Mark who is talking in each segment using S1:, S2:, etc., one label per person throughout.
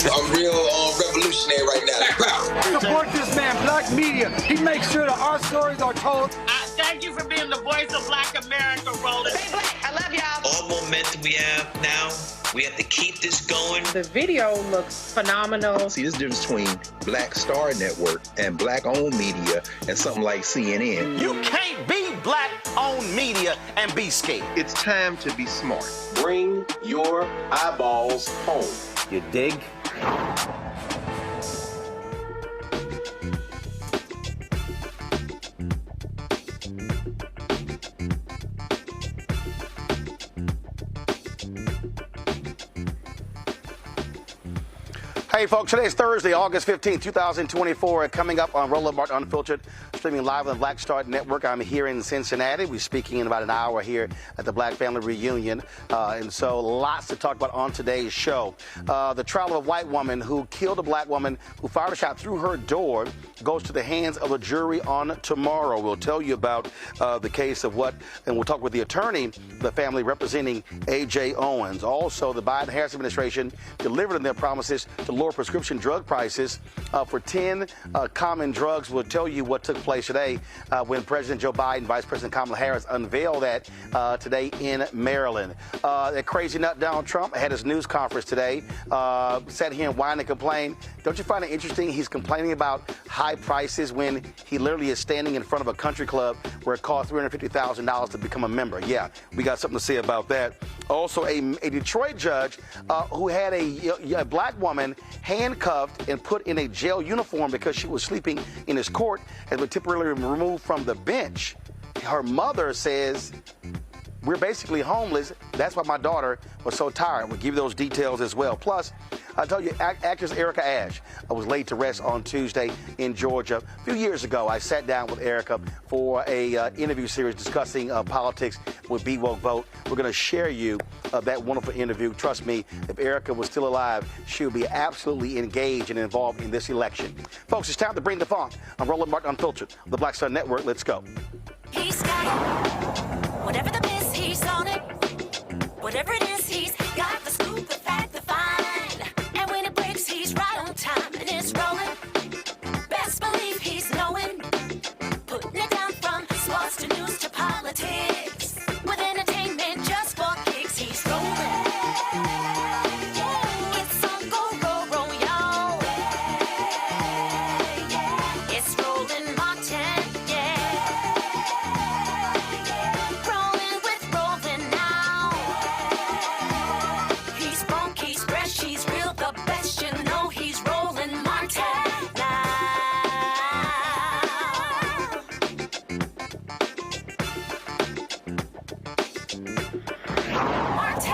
S1: I'm real revolutionary right now.
S2: Support this man, Black Media. He makes sure that our stories are told.
S3: Thank you for being the voice of Black America, Roland.
S4: Stay black. I love y'all.
S5: All momentum we have now, we have to keep this going.
S6: The video looks phenomenal.
S7: See, there's a difference between Black Star Network and Black-owned media and something like CNN.
S8: You can't be Black-owned media and be scared.
S9: It's time to be smart.
S10: Bring your eyeballs home.
S8: You dig?
S11: Hey, folks, today is Thursday, August 15, 2024. Coming up on Roland Martin Unfiltered, streaming live on the Black Star Network. I'm here in Cincinnati. We're speaking in about an hour here at the Black Family Reunion. And so lots to talk about on today's show. The trial of a white woman who killed a black woman who fired a shot through her door goes to the hands of a jury on tomorrow. We'll tell you about the case of what, and we'll talk with the attorney, the family representing Ajike Owens. Also, the Biden-Harris administration delivered on their promises to lower lower prescription drug prices for 10 common drugs. We'll tell you what took place today when President Joe Biden, Vice President Kamala Harris unveiled that today in Maryland. That crazy nut Donald Trump had his news conference today, sat here and whined and complained. Don't you find it interesting? He's complaining about high prices when he literally is standing in front of a country club where it costs $350,000 to become a member. Yeah, we got something to say about that. Also, a Detroit judge who had a black woman handcuffed and put in a jail uniform because she was sleeping in his court has been temporarily removed from the bench. Her mother says, we're basically homeless. That's why my daughter was so tired. We'll give you those details as well. Plus, I told you, actress Erica Ashe was laid to rest on Tuesday in Georgia. A few years ago, I sat down with Erica for a interview series discussing politics with Be Woke Vote. We're going to share you that wonderful interview. Trust me, if Erica was still alive, she would be absolutely engaged and involved in this election. Folks, it's time to bring the funk. I'm Roland Martin Unfiltered, the Black Sun Network. Let's go.
S4: He's got it. Whatever the miss, he's on it. Whatever it is, he's got the scoop, the fact, the find. And when it breaks, he's right on time and it's rolling. Best believe he's knowing. Putting it down from sports to news to politics. With entertainment just for kicks, he's rolling. It's on go, roll, y'all. It's Roland Martin, rolling with Roland now. He's funky, he's fresh, he's real, the best, you know he's Roland Martin now. Martin.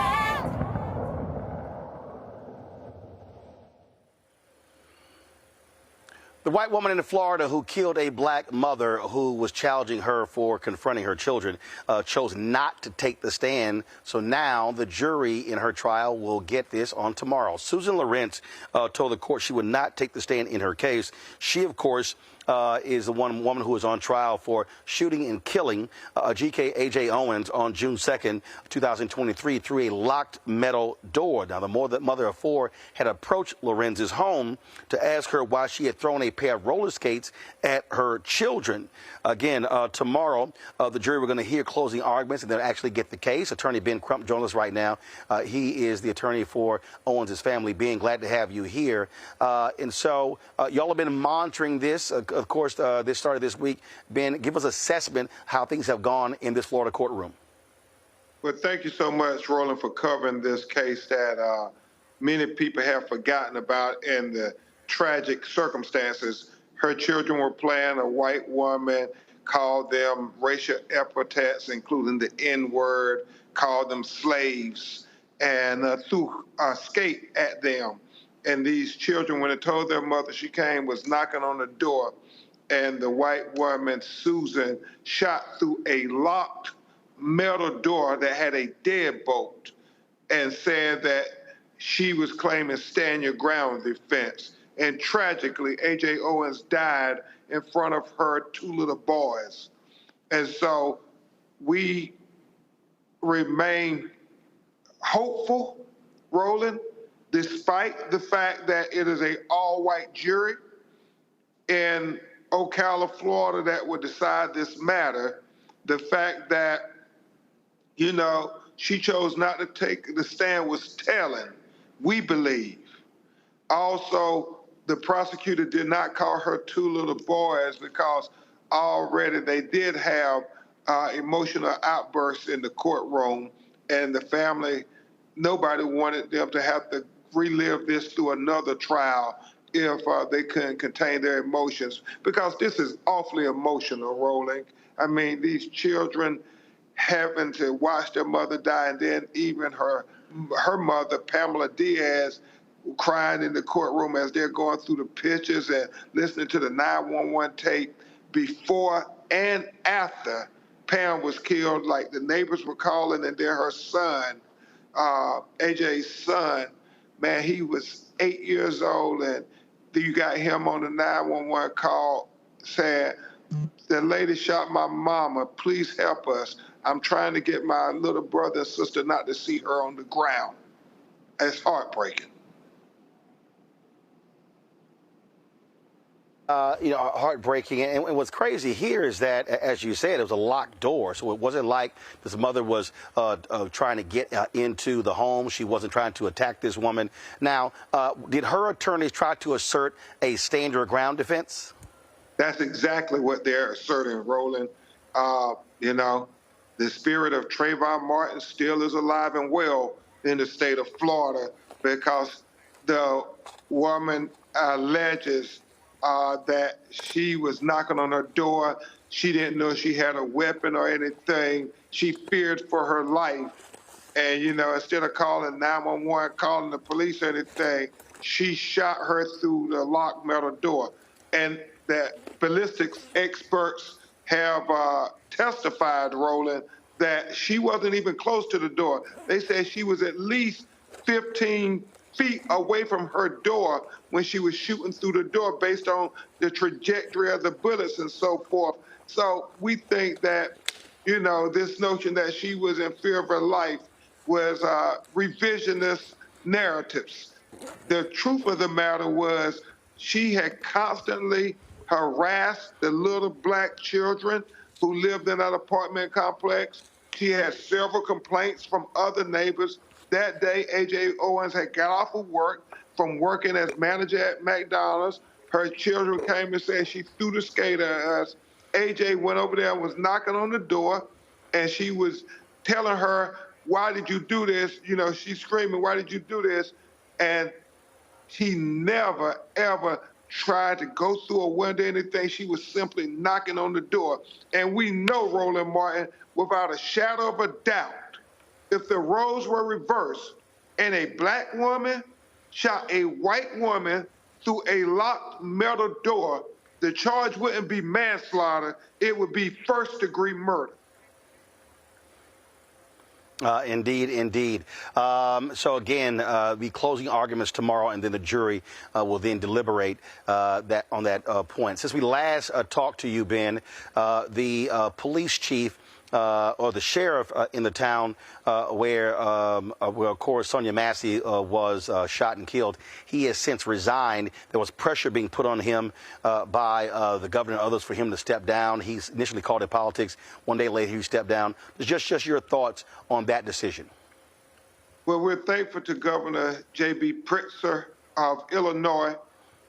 S11: The white woman in Florida who killed a black mother who was challenging her for confronting her children chose not to take the stand. So now the jury in her trial will get this on tomorrow. Susan Lorincz told the court she would not take the stand in her case. She, of course, is the one woman who was on trial for shooting and killing Ajike Owens on June 2nd, 2023 through a locked metal door. Now, the mother of four had approached Lorentz's home to ask her why she had thrown a pair of roller skates at her children. Again, tomorrow, the jury we're going to hear closing arguments and then actually get the case. Attorney Ben Crump joins us right now. He is the attorney for Owens' family. Ben, glad to have you here. And so y'all have been monitoring this. Of course, this started this week. Ben, give us assessment how things have gone in this Florida courtroom.
S9: Well, thank you so much, Roland, for covering this case that many people have forgotten about and the tragic circumstances. Her children were playing. A white woman called them racial epithets, including the N-word, called them slaves, and threw a skate at them. And these children, when they told their mother she came, was knocking on the door, and the white woman, Susan, shot through a locked metal door that had a deadbolt and said that she was claiming stand your ground defense. And tragically, A.J. Owens died in front of her two little boys. And so we remain hopeful, Roland, despite the fact that it is an all-white jury in Ocala, Florida, that would decide this matter. The fact that, you know, she chose not to take the stand was telling, we believe. Also, the prosecutor did not call her two little boys because already they did have emotional outbursts in the courtroom, and the family, nobody wanted them to have to relive this through another trial if they couldn't contain their emotions, because this is awfully emotional, Roland. I mean, these children having to watch their mother die, and then even her mother, Pamela Diaz, crying in the courtroom as they're going through the pictures and listening to the 911 tape before and after Pam was killed. Like, the neighbors were calling, and then her son, AJ's son, man, he was 8 years old, and you got him on the 911 call saying, the lady shot my mama, please help us. I'm trying to get my little brother and sister not to see her on the ground. It's heartbreaking.
S11: Heartbreaking. And what's crazy here is that, as you said, it was a locked door. So it wasn't like this mother was trying to get into the home. She wasn't trying to attack this woman. Now, did her attorneys try to assert a stand your ground defense?
S9: That's exactly what they're asserting, Roland. The spirit of Trayvon Martin still is alive and well in the state of Florida because the woman alleges that she was knocking on her door. She didn't know she had a weapon or anything. She feared for her life. And, instead of calling 911, calling the police or anything, she shot her through the locked metal door. And that ballistics experts have testified, Roland, that she wasn't even close to the door. They said she was at least 15 feet away from her door when she was shooting through the door based on the trajectory of the bullets and so forth. So we think that, this notion that she was in fear of her life was revisionist narratives. The truth of the matter was she had constantly harassed the little black children who lived in that apartment complex. She had several complaints from other neighbors. That day, A.J. Owens had got off of work from working as manager at McDonald's. Her children came and said she threw the skater at us. A.J. went over there and was knocking on the door, and she was telling her, why did you do this? She's screaming, why did you do this? And she never, ever tried to go through a window or anything. She was simply knocking on the door. And we know, Roland Martin, without a shadow of a doubt, if the roles were reversed and a black woman shot a white woman through a locked metal door, the charge wouldn't be manslaughter, it would be first-degree murder.
S11: Indeed. So again, the closing arguments tomorrow, and then the jury will then deliberate on that point. Since we last talked to you, Ben, the police chief or the sheriff in the town where, of course, Sonia Massey was shot and killed, he has since resigned. There was pressure being put on him by the governor and others for him to step down. He's initially called it politics. One day later, he stepped down. Just your thoughts on that decision.
S9: Well, we're thankful to Governor J.B. Pritzker of Illinois,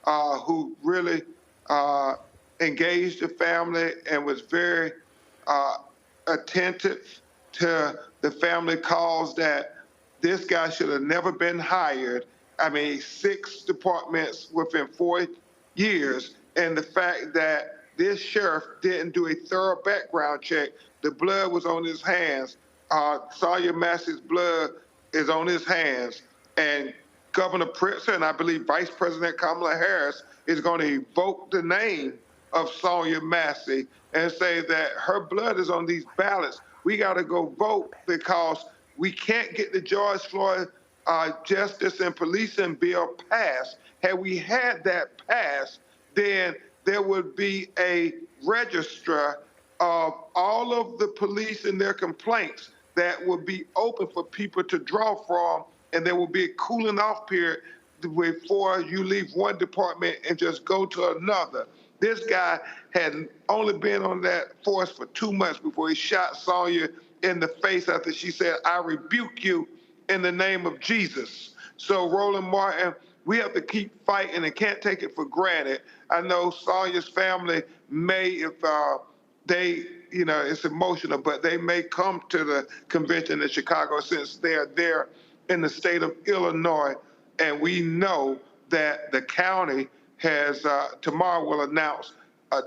S9: who really engaged the family and was very attentive to the family calls that this guy should have never been hired. 6 departments within 4 years, and the fact that this sheriff didn't do a thorough background check. The blood was on his hands. Sonia Massey's blood is on his hands, and Governor Pritzker and I believe Vice President Kamala Harris is going to evoke the name of Sonia Massey and say that her blood is on these ballots. We got to go vote because we can't get the George Floyd justice and policing bill passed. Had we had that passed, then there would be a register of all of the police and their complaints that would be open for people to draw from, and there will be a cooling off period before you leave one department and just go to another. This guy had only been on that force for 2 months before he shot Sonia in the face after she said, "I rebuke you in the name of Jesus." So, Roland Martin, we have to keep fighting and can't take it for granted. I know Sonia's family may, if they, it's emotional, but they may come to the convention in Chicago since they're there in the state of Illinois. And we know that the county has, tomorrow will announce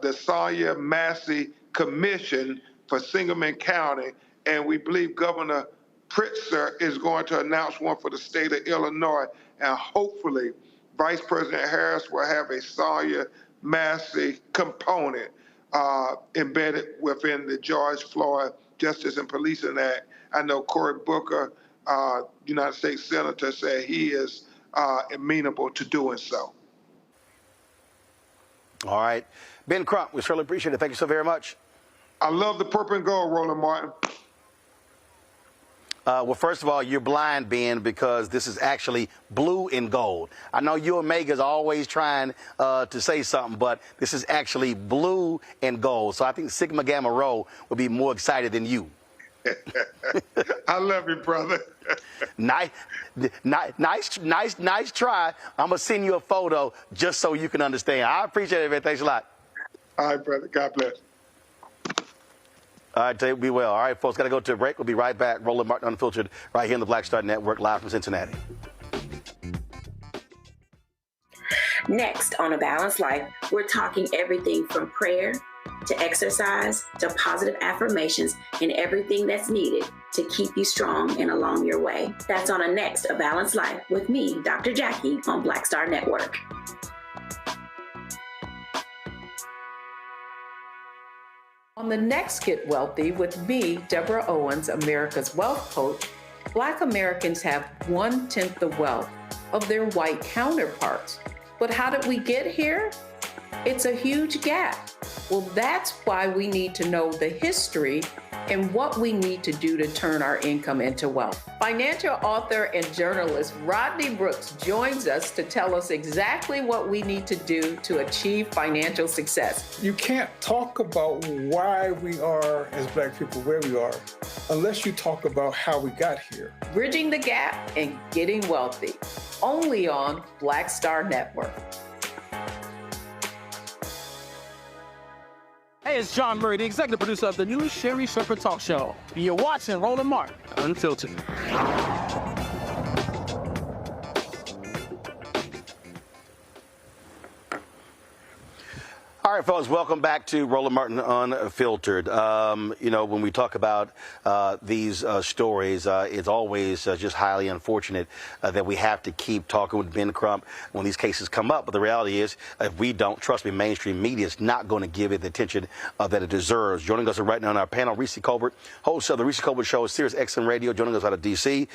S9: the Sonia Massey Commission for Sangamon County. And we believe Governor Pritzker is going to announce one for the state of Illinois. And hopefully, Vice President Harris will have a Sonia Massey component embedded within the George Floyd Justice and Policing Act. I know Cory Booker, United States Senator, said he is amenable to doing so.
S11: All right. Ben Crump, we certainly appreciate it. Thank you so very much.
S9: I love the purple and gold, Roland Martin.
S11: Well, first of all, you're blind, Ben, because this is actually blue and gold. I know you and Mega's always trying to say something, but this is actually blue and gold. So I think Sigma Gamma Rho would be more excited than you.
S9: I love you, brother.
S11: Nice try. I'm gonna send you a photo just so you can understand. I appreciate it, man. Thanks a lot.
S9: All right, brother. God bless.
S11: All right, be well. All right, folks, got to go to a break. We'll be right back. Roland Martin Unfiltered right here on the Black Star Network, live from Cincinnati.
S12: Next on A Balanced Life, we're talking everything from prayer to exercise to positive affirmations and everything that's needed to keep you strong and along your way. That's on a next A Balanced Life with me, Dr. Jackie, on Black Star Network.
S6: On the next Get Wealthy with me, Deborah Owens, America's Wealth Coach, Black Americans have 1/10 the wealth of their white counterparts. But how did we get here? It's a huge gap. Well, that's why we need to know the history and what we need to do to turn our income into wealth. Financial author and journalist Rodney Brooks joins us to tell us exactly what we need to do to achieve financial success.
S2: You can't talk about why we are, as Black people, where we are, unless you talk about how we got here.
S6: Bridging the Gap and Getting Wealthy, only on Black Star Network.
S13: Hey, it's John Murray, the executive producer of the new Sherry Shepherd Talk Show. You're watching Roland Martin Unfiltered.
S11: All right, folks, welcome back to Roland Martin Unfiltered. You know, when we talk about these stories, it's always just highly unfortunate that we have to keep talking with Ben Crump when these cases come up. But the reality is, if we don't, trust me, mainstream media is not going to give it the attention that it deserves. Joining us right now on our panel, Reese Colbert, host of the Reese Colbert Show, Sirius XM Radio, joining us out of D.C.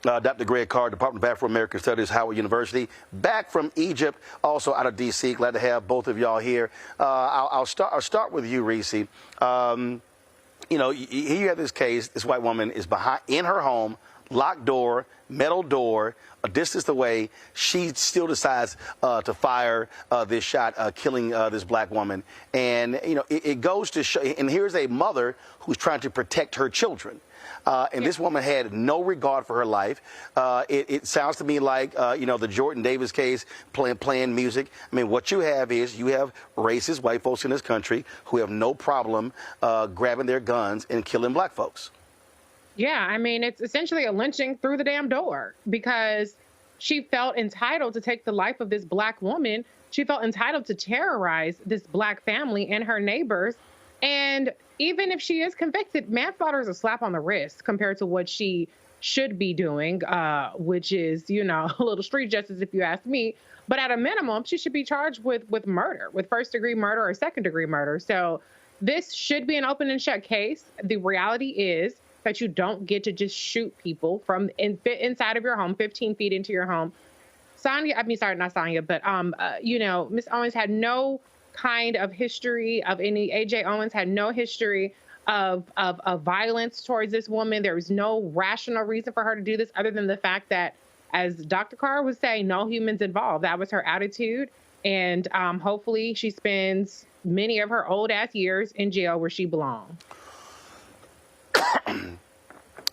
S11: Dr. Greg Carr, Department of Afro-American Studies, Howard University, back from Egypt, also out of D.C. Glad to have both of y'all here. I'll start with you, Reese. You know, here you have this case. This white woman is in her home, locked door, metal door, a distance away. She still decides to fire this shot, killing this black woman. And, you know, it goes to show, and here's a mother who's trying to protect her children. And this woman had no regard for her life. It sounds to me like, you know, the Jordan Davis case, playing music. I mean, what you have is you have racist white folks in this country who have no problem grabbing their guns and killing black folks.
S6: Yeah, I mean, it's essentially a lynching through the damn door because she felt entitled to take the life of this black woman. She felt entitled to terrorize this black family and her neighbors. And even if she is convicted, manslaughter is a slap on the wrist compared to what she should be doing, which is, you know, a little street justice, if you ask me. But at a minimum, she should be charged with murder, with first-degree murder or second-degree murder. So this should be an open and shut case. The reality is that you don't get to just shoot people from inside of your home, 15 feet into your home. You know, Miss Owens had no kind of history of any, A.J. Owens had no history of violence towards this woman. There was no rational reason for her to do this other than the fact that, as Dr. Carr was saying, no humans involved. That was her attitude. And hopefully she spends many of her old ass years in jail where she belongs.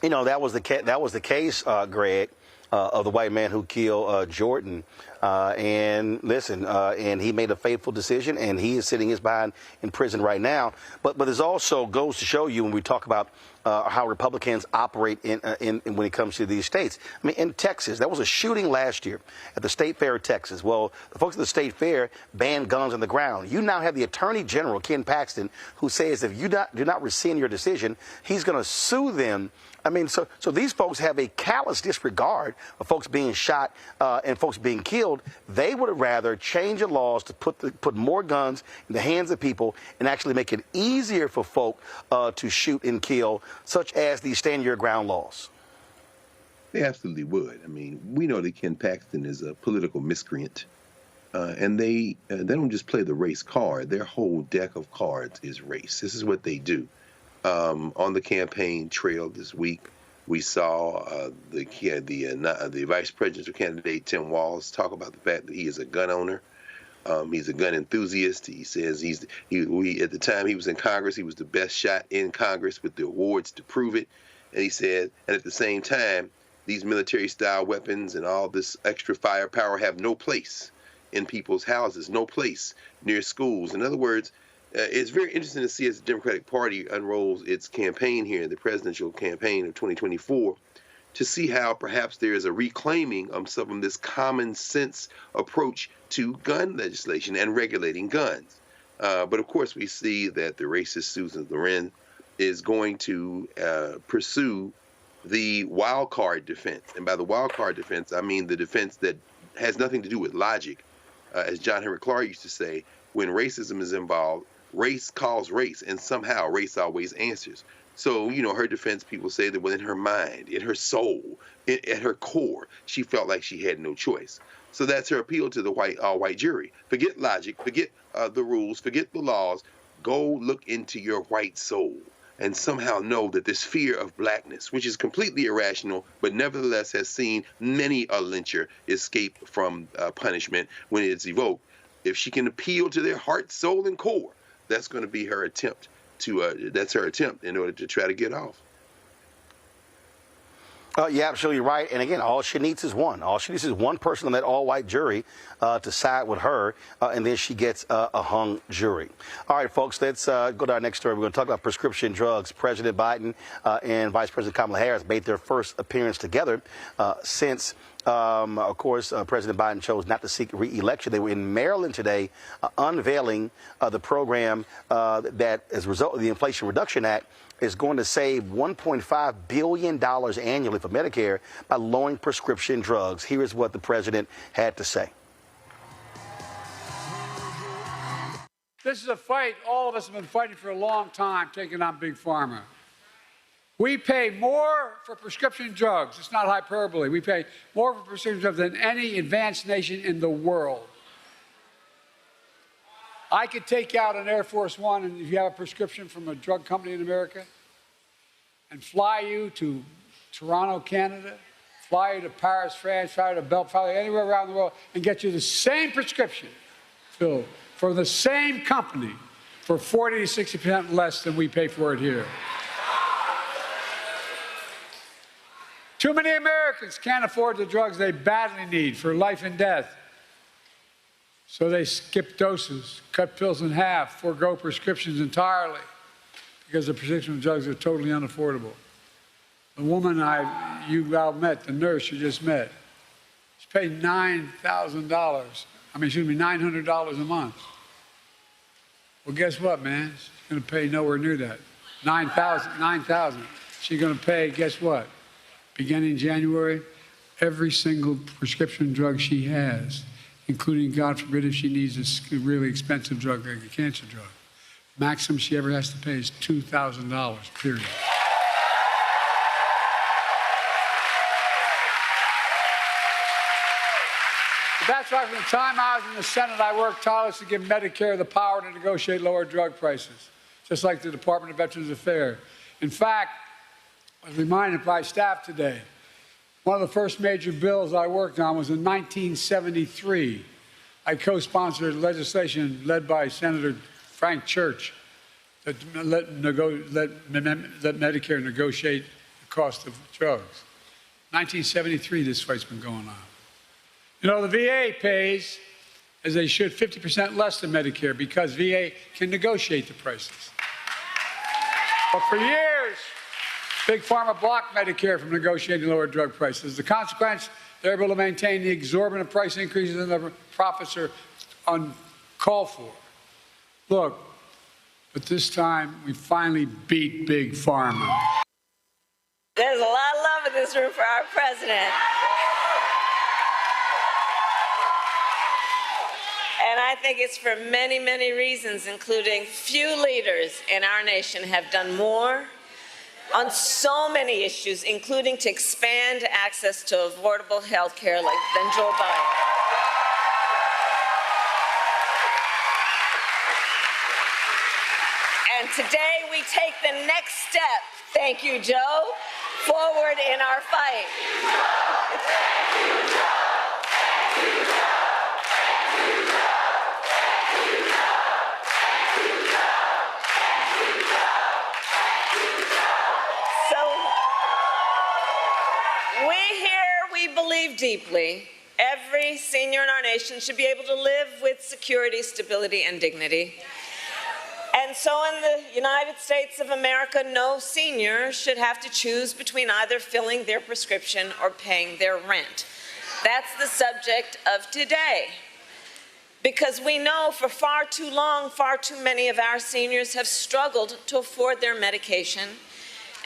S11: You know, that was the case, Greg, of the white man who killed Jordan. And listen, and he made a fateful decision, and he is sitting his behind in prison right now. But this also goes to show you when we talk about how Republicans operate in when it comes to these states. I mean, in Texas, there was a shooting last year at the State Fair of Texas. Well, the folks at the State Fair banned guns on the ground. You now have the Attorney General, Ken Paxton, who says if you do not rescind your decision, he's going to sue them. I mean, so these folks have a callous disregard of folks being shot and folks being killed. They would rather change the laws to put more guns in the hands of people and actually make it easier for folk to shoot and kill, such as these stand your ground laws.
S14: They absolutely would. I mean, we know that Ken Paxton is a political miscreant, and they don't just play the race card. Their whole deck of cards is race. This is what they do. On the campaign trail this week, We saw the vice presidential candidate, Tim Walz, talk about the fact that he is a gun owner. He's a gun enthusiast. He says at the time he was in Congress, he was the best shot in Congress with the awards to prove it. And he said, and at the same time, these military-style weapons and all this extra firepower have no place in people's houses, no place near schools. In other words, it's very interesting to see as the Democratic Party unrolls its campaign here, the presidential campaign of 2024, to see how perhaps there is a reclaiming of some of this common sense approach to gun legislation and regulating guns. But of course, we see that the racist Susan Lorincz is going to pursue the wild card defense. And by the wild card defense, I mean the defense that has nothing to do with logic. As John Henry Clark used to say, when racism is involved, race calls race, and somehow race always answers. So, her defense, people say that within her mind, in her soul, at her core, she felt like she had no choice. So that's her appeal to the all-white jury. Forget logic, forget the rules, forget the laws. Go look into your white soul and somehow know that this fear of blackness, which is completely irrational, but nevertheless has seen many a lyncher escape from punishment when it's evoked. If she can appeal to their heart, soul, and core, that's going to be her attempt that's her attempt in order to try to get off.
S11: You're absolutely right. And again, all she needs is one. All she needs is one person on that all-white jury to side with her, and then she gets a hung jury. All right, folks, let's go to our next story. We're going to talk about prescription drugs. President Biden and Vice President Kamala Harris made their first appearance together since of course, President Biden chose not to seek re-election. They were in Maryland today unveiling the program that, as a result of the Inflation Reduction Act, is going to save $1.5 billion annually for Medicare by lowering prescription drugs. Here is what the president had to say.
S15: This is a fight all of us have been fighting for a long time, taking on Big Pharma. We pay more for prescription drugs. It's not hyperbole. We pay more for prescription drugs than any advanced nation in the world. I could take out an Air Force One, and if you have a prescription from a drug company in America, and fly you to Toronto, Canada, fly you to Paris, France, fly you to Belgium, fly you anywhere around the world, and get you the same prescription filled for the same company for 40 to 60% less than we pay for it here. Too many Americans can't afford the drugs they badly need for life and death. So they skip doses, cut pills in half, forego prescriptions entirely because the prescription drugs are totally unaffordable. The woman you all met, the nurse you just met, she's paid $900 a month. Well, guess what, man? She's going to pay nowhere near that. $9,000. She's going to pay, guess what? Beginning January, every single prescription drug she has, including, God forbid, if she needs a really expensive drug like a cancer drug, maximum she ever has to pay is $2,000, period. That's why from the time I was in the Senate, I worked tirelessly to give Medicare the power to negotiate lower drug prices, just like the Department of Veterans Affairs. In fact, I was reminded by staff today, one of the first major bills I worked on was in 1973. I co-sponsored legislation led by Senator Frank Church that let Medicare negotiate the cost of drugs. 1973, this fight's been going on. You know, the VA pays, as they should, 50% less than Medicare because VA can negotiate the prices. But for years, Big Pharma blocked Medicare from negotiating lower drug prices. As a consequence, they're able to maintain the exorbitant price increases and the profits are uncalled for. Look, but this time we finally beat Big Pharma.
S16: There's a lot of love in this room for our president. And I think it's for many, many reasons, including few leaders in our nation have done more on so many issues, including to expand access to affordable health care than Joe Biden. And today we take the next step, thank you, Joe, forward in our fight. We believe deeply every senior in our nation should be able to live with security, stability, and dignity. And so in the United States of America, no senior should have to choose between either filling their prescription or paying their rent. That's the subject of today. Because we know for far too long, far too many of our seniors have struggled to afford their medication.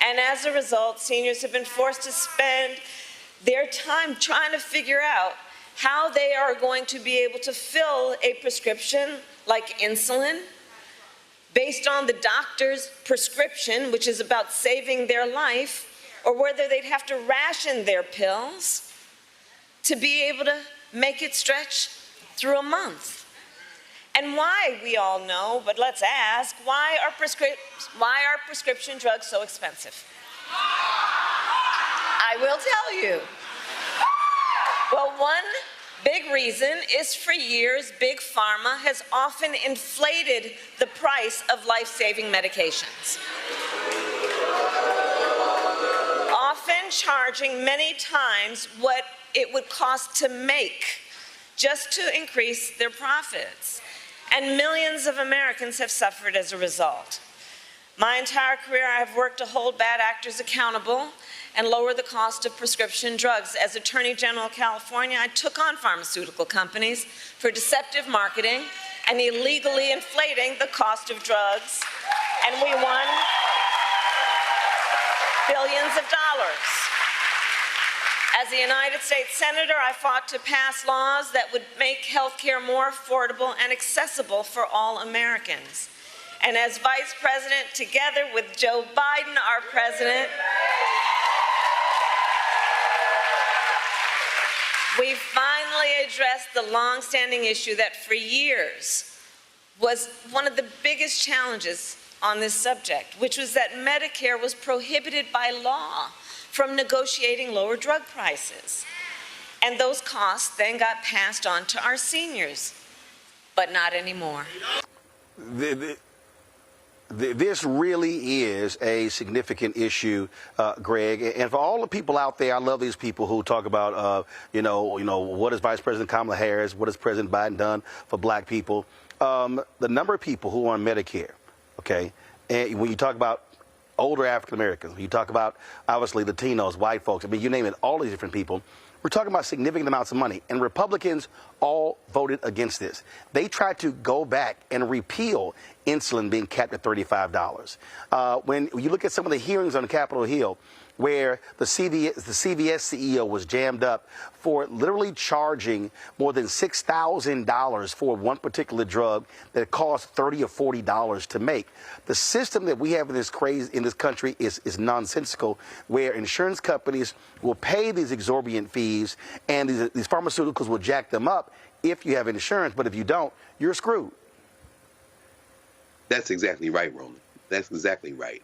S16: And as a result, seniors have been forced to spend their time trying to figure out how they are going to be able to fill a prescription like insulin based on the doctor's prescription, which is about saving their life, or whether they'd have to ration their pills to be able to make it stretch through a month. And why, we all know, but let's ask, why are prescription drugs so expensive? I will tell you. Well, one big reason is for years, Big Pharma has often inflated the price of life-saving medications, often charging many times what it would cost to make just to increase their profits. And millions of Americans have suffered as a result. My entire career, I have worked to hold bad actors accountable and lower the cost of prescription drugs. As Attorney General of California, I took on pharmaceutical companies for deceptive marketing and illegally inflating the cost of drugs, and we won billions of dollars. As a United States Senator, I fought to pass laws that would make health care more affordable and accessible for all Americans. And as Vice President, together with Joe Biden, our President, we finally addressed the long-standing issue that for years was one of the biggest challenges on this subject, which was that Medicare was prohibited by law from negotiating lower drug prices. And those costs then got passed on to our seniors, but not anymore.
S11: This really is a significant issue, Greg. And for all the people out there, I love these people who talk about, what has Vice President Kamala Harris, what has President Biden done for black people? The number of people who are on Medicare, okay, and when you talk about older African Americans, when you talk about, obviously, Latinos, white folks, I mean, you name it, all these different people, we're talking about significant amounts of money. And Republicans all voted against this. They tried to go back and repeal insulin being capped at $35. When you look at some of the hearings on Capitol Hill, where the CVS CEO was jammed up for literally charging more than $6,000 for one particular drug that costs $30 or $40 to make. The system that we have in this country is nonsensical, where insurance companies will pay these exorbitant fees and these pharmaceuticals will jack them up if you have insurance, but if you don't, you're screwed.
S14: That's exactly right, Roland. That's exactly right.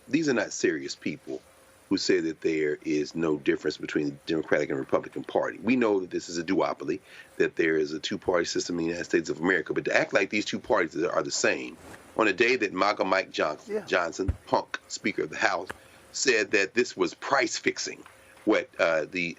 S14: These are not serious people who say that there is no difference between the Democratic and Republican Party. We know that this is a duopoly, that there is a two-party system in the United States of America, but to act like these two parties are the same, on a day that MAGA Mike Johnson, punk Speaker of the House, said that this was price fixing, the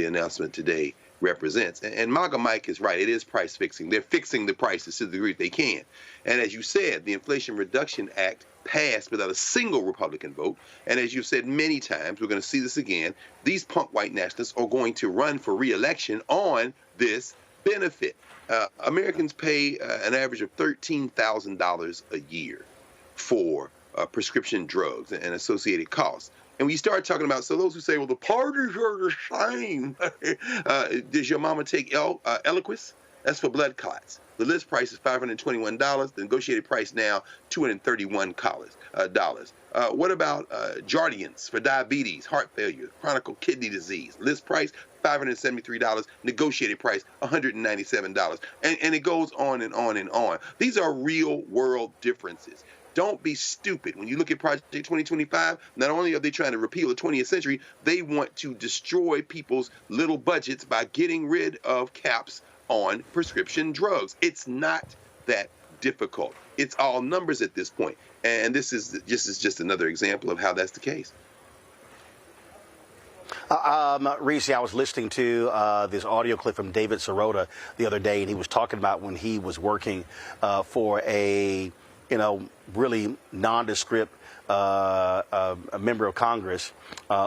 S14: announcement today represents. And MAGA Mike is right. It is price fixing. They're fixing the prices to the degree they can. And as you said, the Inflation Reduction Act passed without a single Republican vote. And as you've said many times, we're going to see this again. These punk white nationalists are going to run for re-election on this benefit. Americans pay an average of $13,000 a year for prescription drugs and associated costs. And when you start talking about, so those who say, well, the parties are the same. Does your mama take Eliquis? That's for blood clots. The list price is $521. The negotiated price now, $231. What about Jardiance for diabetes, heart failure, chronic kidney disease? List price, $573. Negotiated price, $197. And it goes on and on and on. These are real world differences. Don't be stupid. When you look at Project 2025, not only are they trying to repeal the 20th century, they want to destroy people's little budgets by getting rid of caps on prescription drugs. It's not that difficult. It's all numbers at this point. And this is just another example of how that's the case.
S11: Reese, I was listening to this audio clip from David Sirota the other day, and he was talking about when he was working for a, really nondescript a member of Congress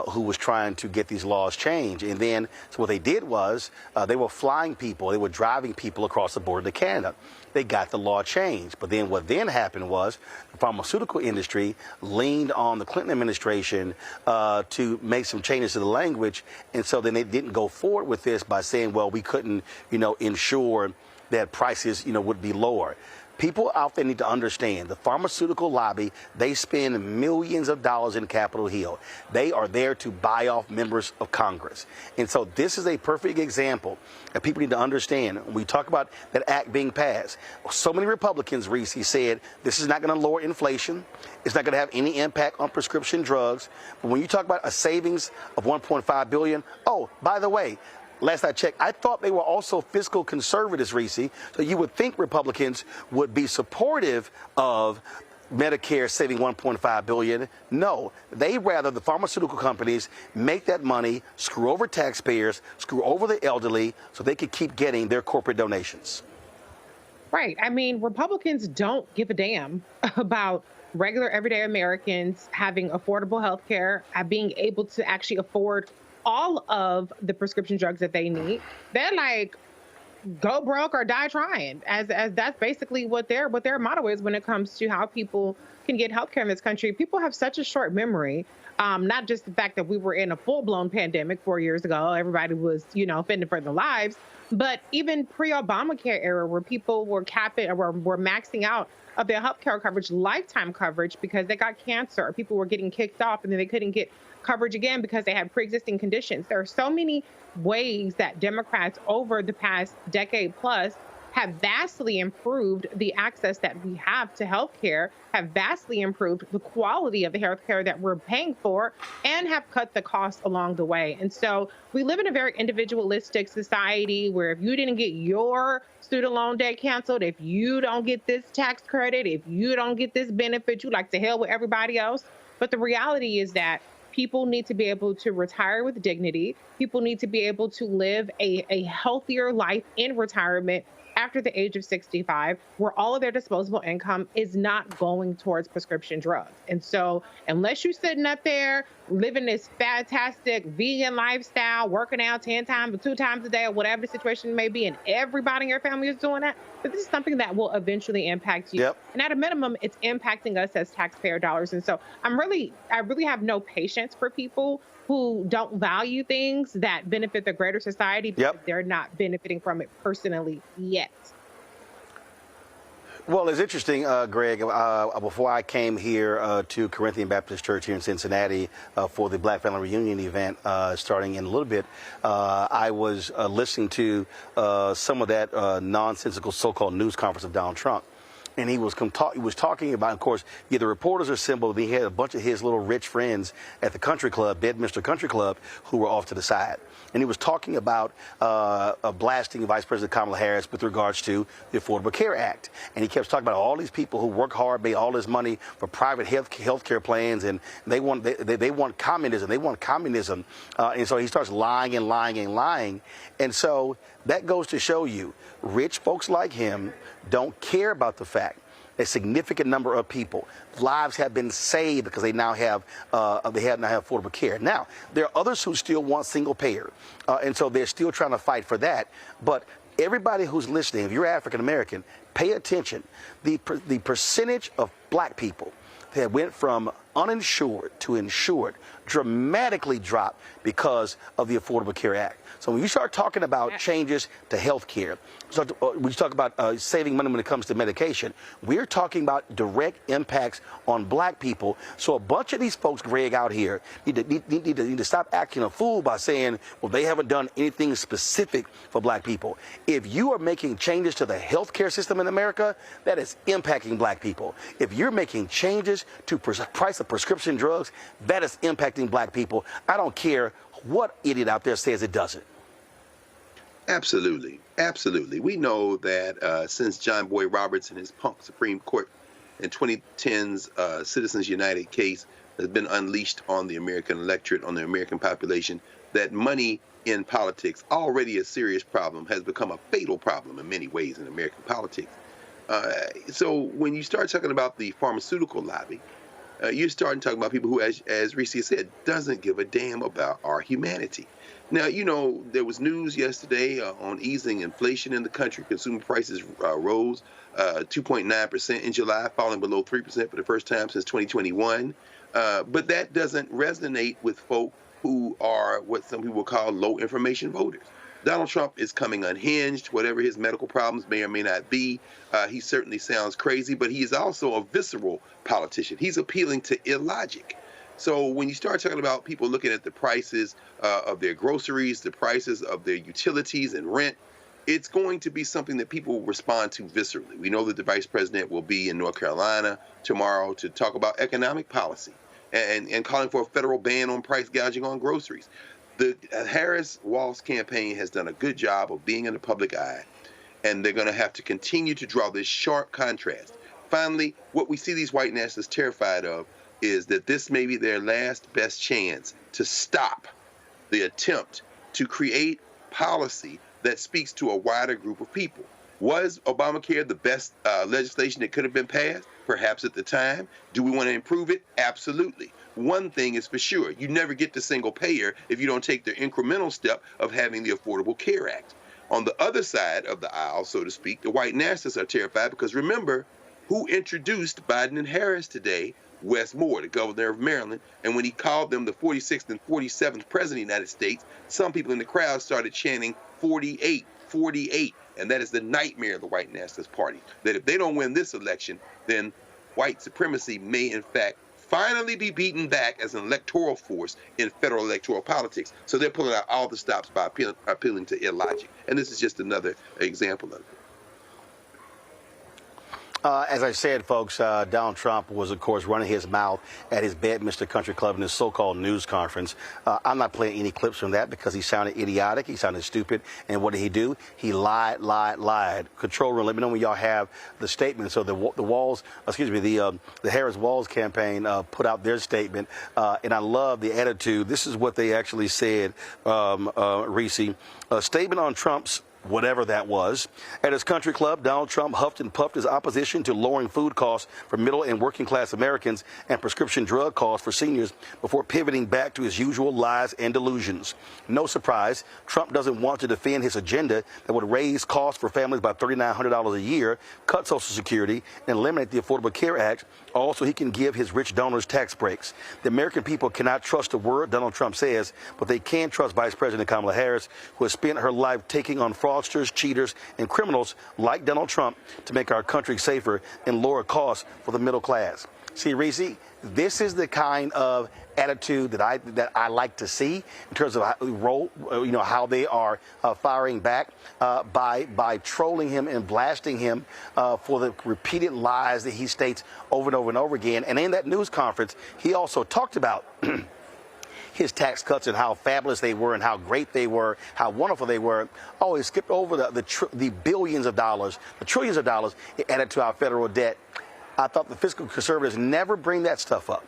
S11: who was trying to get these laws changed. And then, so what they did was they were flying people, they were driving people across the border to Canada. They got the law changed. But then what then happened was the pharmaceutical industry leaned on the Clinton administration to make some changes to the language. And so then they didn't go forward with this by saying, well, we couldn't, ensure that prices, would be lower. People out there need to understand the pharmaceutical lobby, they spend millions of dollars in Capitol Hill. They are there to buy off members of Congress. And so this is a perfect example that people need to understand. When we talk about that act being passed, so many Republicans, Reese, said this is not going to lower inflation. It's not going to have any impact on prescription drugs. But when you talk about a savings of $1.5 billion, oh, by the way, last I checked, I thought they were also fiscal conservatives, Reese. So you would think Republicans would be supportive of Medicare saving $1.5 billion. No, they rather the pharmaceutical companies make that money, screw over taxpayers, screw over the elderly, so they could keep getting their corporate donations.
S6: Right. I mean, Republicans don't give a damn about regular everyday Americans having affordable health care, being able to actually afford all of the prescription drugs that they need. They're like, go broke or die trying, as that's basically what their motto is when it comes to how people can get healthcare in this country. People have such a short memory. Not just the fact that we were in a full-blown pandemic 4 years ago, everybody was, fending for their lives, but even pre-Obamacare era where people were capping or were maxing out of their healthcare coverage, lifetime coverage, because they got cancer, or people were getting kicked off and then they couldn't get coverage again because they had pre-existing conditions. There are so many ways that Democrats over the past decade plus have vastly improved the access that we have to healthcare, have vastly improved the quality of the healthcare that we're paying for, and have cut the cost along the way. And so we live in a very individualistic society where if you didn't get your student loan debt canceled, if you don't get this tax credit, if you don't get this benefit, you like to hell with everybody else. But the reality is that people need to be able to retire with dignity. People need to be able to live a healthier life in retirement after the age of 65, where all of their disposable income is not going towards prescription drugs. And so unless you're sitting up there living this fantastic vegan lifestyle, working out 10 times or 2 times a day or whatever the situation may be, and everybody in your family is doing that, but this is something that will eventually impact you. Yep. And at a minimum, it's impacting us as taxpayer dollars. And so I really have no patience for people who don't value things that benefit the greater society because they're not benefiting from it personally yet.
S11: Well, it's interesting, Greg, before I came here to Corinthian Baptist Church here in Cincinnati for the Black Family Reunion event starting in a little bit, I was listening to some of that nonsensical so-called news conference of Donald Trump. And he was talking about, of course, the reporters are simple. He had a bunch of his little rich friends at the country club, Bedminster Country Club, who were off to the side. And he was talking about blasting Vice President Kamala Harris with regards to the Affordable Care Act. And he kept talking about all these people who work hard, pay all this money for private health care plans, and they want communism. They want communism. And so he starts lying and lying and lying. And so that goes to show you, rich folks like him don't care about the fact a significant number of people lives have been saved because they now have affordable care. Now, there are others who still want single payer, and so they're still trying to fight for that. But everybody who's listening, if you're African American, pay attention. The percentage of black people that went from uninsured to insured dramatically dropped because of the Affordable Care Act. So when you start talking about changes to health care, when you talk about saving money when it comes to medication, we're talking about direct impacts on black people. So a bunch of these folks, Greg, out here need to stop acting a fool by saying, well, they haven't done anything specific for black people. If you are making changes to the health care system in America, that is impacting black people. If you're making changes to price of prescription drugs, that is impacting black people. I don't care what idiot out there says it doesn't.
S14: Absolutely. Absolutely. We know that since John Boy Roberts and his punk Supreme Court in 2010's Citizens United case has been unleashed on the American electorate, on the American population, that money in politics, already a serious problem, has become a fatal problem in many ways in American politics. So when you start talking about the pharmaceutical lobby, you're starting talking about people who, as Reese said, doesn't give a damn about our humanity. Now, you know, there was news yesterday on easing inflation in the country. Consumer prices rose 2.9% in July, falling below 3% for the first time since 2021. But that doesn't resonate with folk who are what some people call low information voters. Donald Trump is coming unhinged, whatever his medical problems may or may not be. He certainly sounds crazy, but he is also a visceral politician. He's appealing to illogic. So when you start talking about people looking at the prices of their groceries, the prices of their utilities and rent, it's going to be something that people will respond to viscerally. We know that the vice president will be in North Carolina tomorrow to talk about economic policy and calling for a federal ban on price gouging on groceries. The Harris-Walz campaign has done a good job of being in the public eye, and they're going to have to continue to draw this sharp contrast. Finally, what we see these white nationalists terrified of is that this may be their last best chance to stop the attempt to create policy that speaks to a wider group of people. Was Obamacare the best legislation that could have been passed? Perhaps at the time. Do we want to improve it? Absolutely. One thing is for sure, you never get to single payer if you don't take the incremental step of having the Affordable Care Act. On the other side of the aisle, so to speak, the white nationalists are terrified because remember, who introduced Biden and Harris today? Wes Moore, the governor of Maryland, and when he called them the 46th and 47th president of the United States, some people in the crowd started chanting 48, 48, and that is the nightmare of the white nationalist party, that if they don't win this election, then white supremacy may in fact finally be beaten back as an electoral force in federal electoral politics. So they're pulling out all the stops by appealing to illogic, and this is just another example of it.
S11: As I said, folks, Donald Trump was, of course, running his mouth at his Bedminster Country Club in his so-called news conference. I'm not playing any clips from that because he sounded idiotic. He sounded stupid. And what did he do? He lied. Control room, let me know when y'all have the statement. So the Harris-Walz campaign put out their statement. And I love the attitude. This is what they actually said, Reese. A statement on Trump's whatever that was. At his country club, Donald Trump huffed and puffed his opposition to lowering food costs for middle and working class Americans and prescription drug costs for seniors before pivoting back to his usual lies and delusions. No surprise, Trump doesn't want to defend his agenda that would raise costs for families by $3,900 a year, cut Social Security, and eliminate the Affordable Care Act, all so he can give his rich donors tax breaks. The American people cannot trust a word Donald Trump says, but they can trust Vice President Kamala Harris, who has spent her life taking on fraudsters, cheaters, and criminals like Donald Trump to make our country safer and lower costs for the middle class. See, Reese, this is the kind of attitude that I like to see in terms of how they are firing back by trolling him and blasting him for the repeated lies that he states over and over and over again. And in that news conference, he also talked about his tax cuts and how fabulous they were and how great they were, how wonderful they were. Oh, he skipped over the billions of dollars, the trillions of dollars added to our federal debt. I thought the fiscal conservatives never bring that stuff up.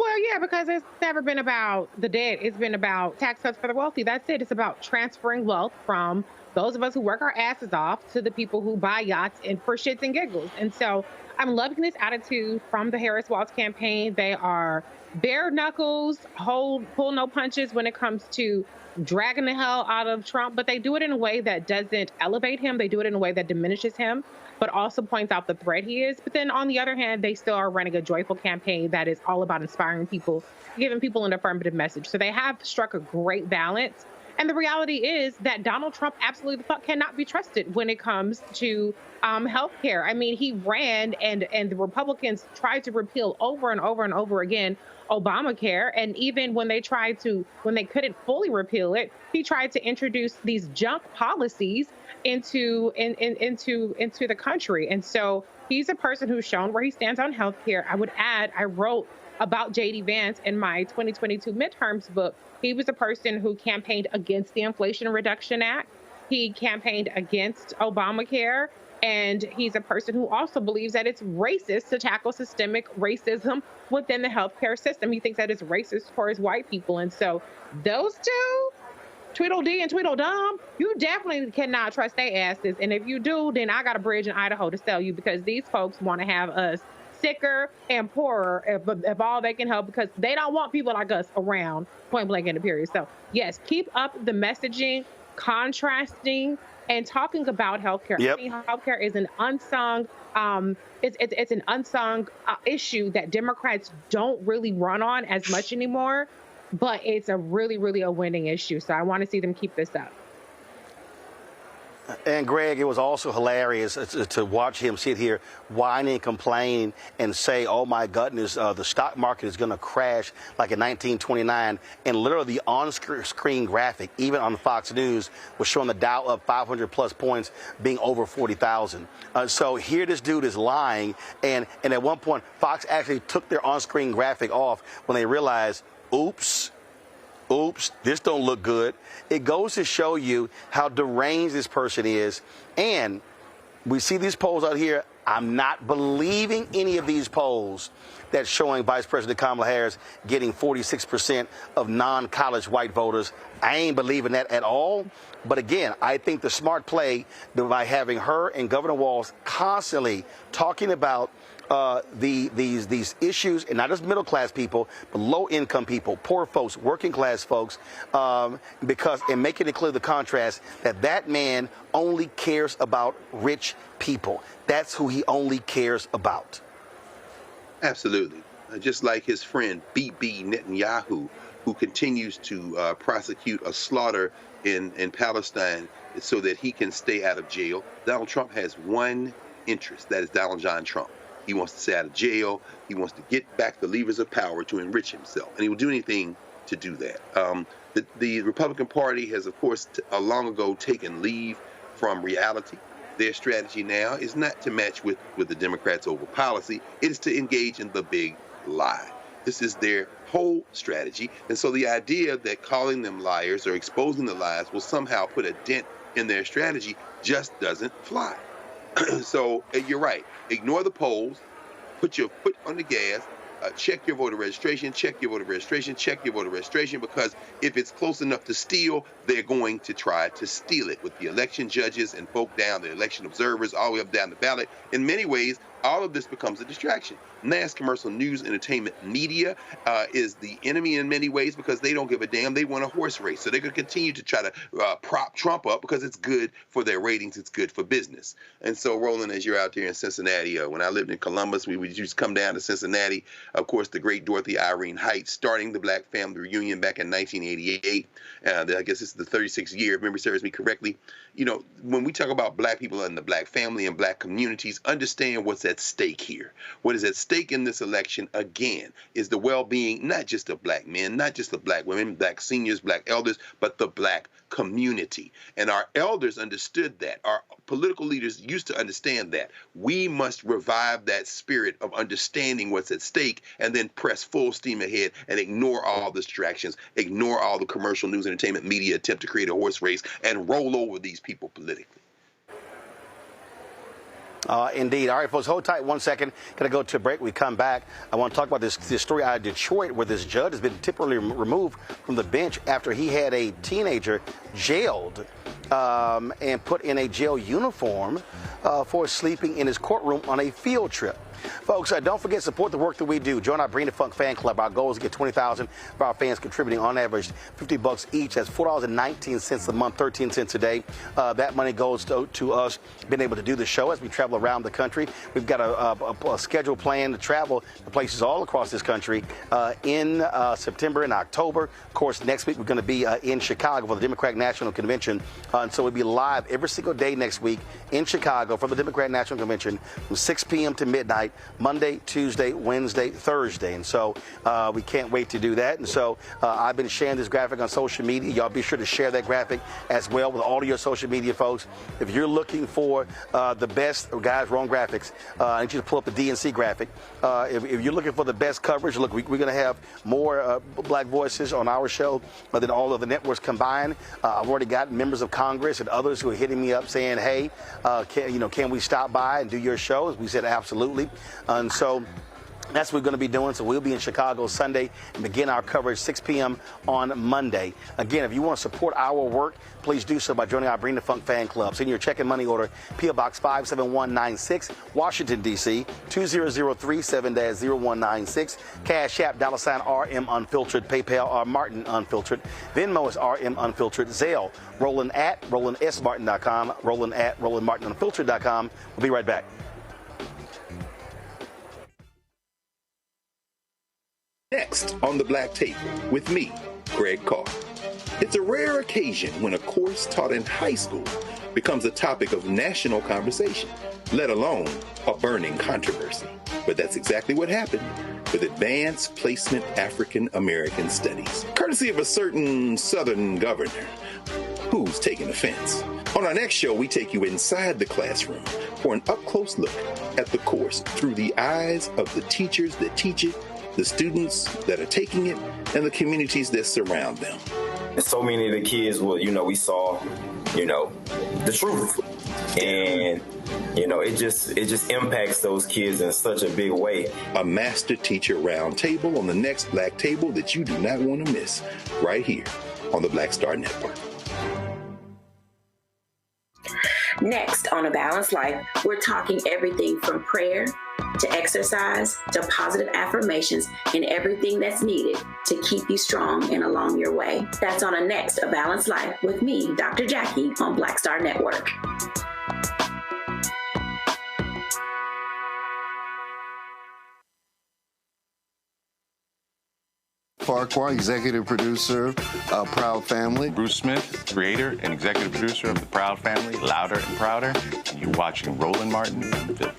S6: Well, yeah, because it's never been about the debt. It's been about tax cuts for the wealthy. That's it. It's about transferring wealth from those of us who work our asses off to the people who buy yachts and for shits and giggles. And so I'm loving this attitude from the Harris-Walz campaign. They are bare knuckles, pull no punches when it comes to dragging the hell out of Trump, but they do it in a way that doesn't elevate him. They do it in a way that diminishes him, but also points out the threat he is. But then on the other hand, they still are running a joyful campaign that is all about inspiring people, giving people an affirmative message. So they have struck a great balance. And the reality is that Donald Trump absolutely the fuck cannot be trusted when it comes to healthcare. I mean, he ran and the Republicans tried to repeal over and over and over again Obamacare. And even when they couldn't fully repeal it, he tried to introduce these junk policies into the country. And so he's a person who's shown where he stands on healthcare. I would add, I wrote about J.D. Vance in my 2022 midterms book. He was a person who campaigned against the Inflation Reduction Act. He campaigned against Obamacare. And he's a person who also believes that it's racist to tackle systemic racism within the healthcare system. He thinks that it's racist towards white people. And so those two, Tweedledee and Tweedledum, you definitely cannot trust their asses. And if you do, then I got a bridge in Idaho to sell you, because these folks want to have us sicker and poorer if all they can help, because they don't want people like us around, point blank in the period. So yes, keep up the messaging, contrasting, and talking about healthcare.
S11: Yep.
S6: I mean, healthcare is an unsung, it's an unsung issue that Democrats don't really run on as much anymore, but it's a really a winning issue. So I want to see them keep this up.
S11: And Greg, it was also hilarious to watch him sit here whine and complain and say, oh my goodness, the stock market is going to crash like in 1929. And literally the on-screen graphic, even on Fox News, was showing the Dow up 500 plus points, being over 40,000. So here this dude is lying. And at one point, Fox actually took their on-screen graphic off when they realized, oops, this don't look good. It goes to show you how deranged this person is. And we see these polls out here. I'm not believing any of these polls that's showing Vice President Kamala Harris getting 46% of non-college white voters. I ain't believing that at all. But again, I think the smart play by having her and Governor Walz constantly talking about these issues, and not just middle class people, but low income people, poor folks, working class folks, because and making it clear the contrast that man only cares about rich people. That's who he only cares about.
S14: Absolutely. Just like his friend Bibi Netanyahu, who continues to prosecute a slaughter in Palestine so that he can stay out of jail. Donald Trump has one interest, that is Donald John Trump. He wants to stay out of jail. He wants to get back the levers of power to enrich himself. And he will do anything to do that. The Republican Party has, of course, long ago taken leave from reality. Their strategy now is not to match with the Democrats over policy. It is to engage in the big lie. This is their whole strategy. And so the idea that calling them liars or exposing the lies will somehow put a dent in their strategy just doesn't fly. So you're right. Ignore the polls. Put your foot on the gas. Check your voter registration. Check your voter registration. Check your voter registration. Because if it's close enough to steal, they're going to try to steal it with the election judges and folk down, the election observers, all the way up down the ballot. In many ways, all of this becomes a distraction. Mass commercial news, entertainment, media is the enemy in many ways because they don't give a damn. They want a horse race. So they're going to continue to try to prop Trump up because it's good for their ratings. It's good for business. And so, Roland, as you're out there in Cincinnati, when I lived in Columbus, we would just come down to Cincinnati. Of course, the great Dorothy Irene Heights starting the Black Family Reunion back in 1988. I guess this is the 36th year, if memory serves me correctly. You know, when we talk about black people and the black family and black communities, understand what's at stake here. What is at stake in this election, again, is the well-being not just of black men, not just of black women, black seniors, black elders, but the black community. And our elders understood that. Our political leaders used to understand that. We must revive that spirit of understanding what's at stake and then press full steam ahead and ignore all the distractions, ignore all the commercial news, entertainment, media attempt to create a horse race and roll over these people politically.
S11: Indeed. All right, folks, hold tight 1 second. Going to go to a break. We come back. I want to talk about this story out of Detroit where this judge has been temporarily removed from the bench after he had a teenager jailed and put in a jail uniform for sleeping in his courtroom on a field trip. Folks, don't forget to support the work that we do. Join our Bring the Funk fan club. Our goal is to get 20,000 of our fans contributing on average $50 each. That's $4.19 a month, 13 cents a day. That money goes to us being able to do the show as we travel around the country. We've got a scheduled plan to travel to places all across this country in September and October. Of course, next week we're going to be in Chicago for the Democratic National Convention. And so we'll be live every single day next week in Chicago for the Democratic National Convention from 6 p.m. to midnight. Monday, Tuesday, Wednesday, Thursday. And so we can't wait to do that. And so I've been sharing this graphic on social media. Y'all be sure to share that graphic as well with all of your social media folks. If you're looking for the best, guys, wrong graphics, I need you to pull up the DNC graphic. If you're looking for the best coverage, look, we're going to have more black voices on our show than all of the networks combined. I've already got members of Congress and others who are hitting me up saying, hey, can we stop by and do your shows? We said absolutely. And so that's what we're going to be doing. So we'll be in Chicago Sunday and begin our coverage 6 p.m. on Monday. Again, if you want to support our work, please do so by joining our Bring the Funk fan club. Send your check and money order, P.O. Box 57196, Washington, D.C., 20037-0196. Cash App, $RM Unfiltered. PayPal, R Martin Unfiltered. Venmo is RM Unfiltered. Zelle, Roland at RolandSMartin.com. Roland at RolandMartinUnfiltered.com. We'll be right back.
S7: Next on the Black Table with me, Greg Carr. It's a rare occasion when a course taught in high school becomes a topic of national conversation, let alone a burning controversy. But that's exactly what happened with Advanced Placement African American Studies, courtesy of a certain Southern governor who's taking offense. On our next show, we take you inside the classroom for an up-close look at the course through the eyes of the teachers that teach it, the students that are taking it, and the communities that surround them.
S17: And so many of the kids we saw, the truth. And, it just impacts those kids in such a big way.
S7: A master teacher round table on the next Black Table that you do not want to miss, right here on the Black Star Network.
S12: Next on A Balanced Life, we're talking everything from prayer to exercise to positive affirmations and everything that's needed to keep you strong and along your way. That's on a next A Balanced Life with me, Dr. Jackie, on Black Star Network.
S18: Farquhar, executive producer of Proud Family.
S19: Bruce Smith, creator and executive producer of The Proud Family, Louder and Prouder. And you're watching Roland Martin Unfiltered.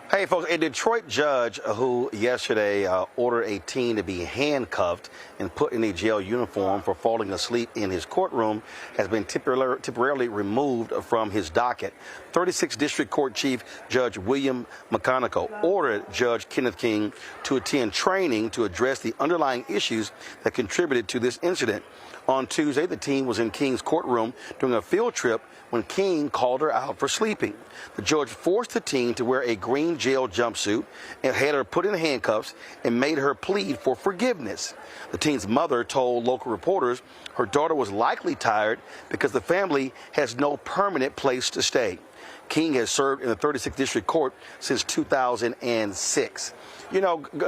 S11: Hey, folks, a Detroit judge who yesterday ordered a teen to be handcuffed and put in a jail uniform for falling asleep in his courtroom has been temporarily removed from his docket. 36th District Court Chief Judge William McConaughey ordered Judge Kenneth King to attend training to address the underlying issues that contributed to this incident. On Tuesday, the teen was in King's courtroom during a field trip when King called her out for sleeping. The judge forced the teen to wear a green jail jumpsuit and had her put in handcuffs and made her plead for forgiveness. The teen's mother told local reporters her daughter was likely tired because the family has no permanent place to stay. King has served in the 36th District Court since 2006.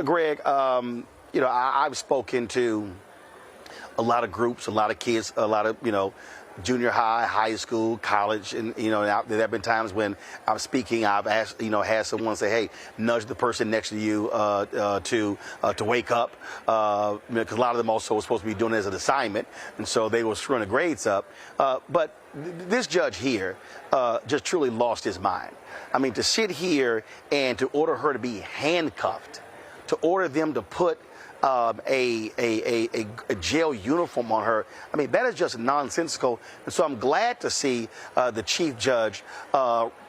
S11: Greg, I've spoken to a lot of groups, a lot of kids, a lot of, junior high, high school, college, and there have been times when I'm speaking, I've asked, had someone say, "Hey, nudge the person next to you to wake up," because a lot of them also were supposed to be doing it as an assignment, and so they were screwing the grades up. But this judge here just truly lost his mind. I mean, to sit here and to order her to be handcuffed, to order them to put a jail uniform on her. I mean, that is just nonsensical. And so I'm glad to see the chief judge,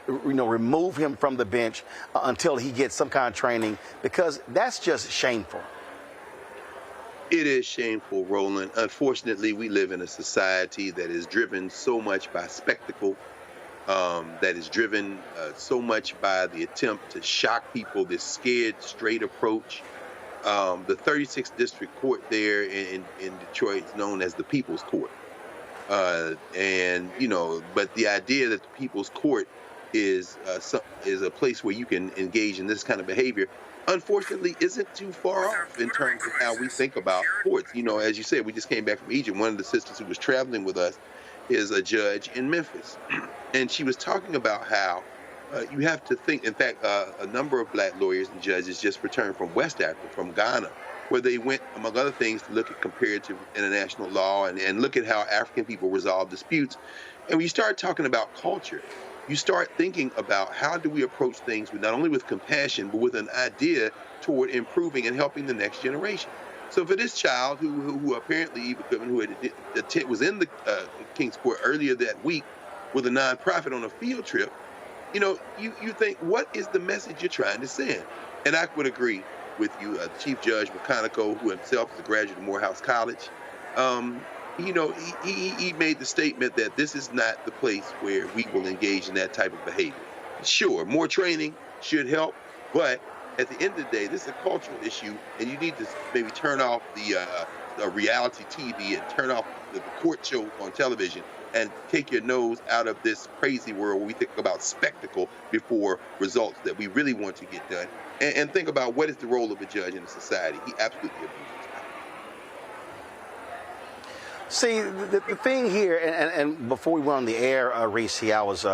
S11: remove him from the bench until he gets some kind of training, because that's just shameful.
S14: It is shameful, Roland. Unfortunately, we live in a society that is driven so much by spectacle that is driven so much by the attempt to shock people, this scared straight approach. The 36th District Court there in Detroit is known as the People's Court. And, you know, but the idea that the People's Court is a place where you can engage in this kind of behavior, unfortunately, isn't too far off in terms of how we think about courts. You know, as you said, we just came back from Egypt. One of the sisters who was traveling with us is a judge in Memphis. And she was talking about how you have to think, in fact, a number of black lawyers and judges just returned from West Africa, from Ghana, where they went, among other things, to look at comparative international law and look at how African people resolve disputes. And when you start talking about culture, you start thinking about how do we approach things with not only with compassion, but with an idea toward improving and helping the next generation. So for this child who apparently, who was in the King's Court earlier that week with a nonprofit on a field trip, you know, you think, what is the message you're trying to send? And I would agree with you, Chief Judge McConaughey, who himself is a graduate of Morehouse College. You know, he made the statement that this is not the place where we will engage in that type of behavior. Sure, more training should help, but at the end of the day, this is a cultural issue, and you need to maybe turn off the reality TV and turn off the court shows on television and take your nose out of this crazy world where we think about spectacle before results that we really want to get done, and think about what is the role of a judge in a society. He absolutely abuses that.
S11: See, the thing here, and before we went on the air, Reese, I was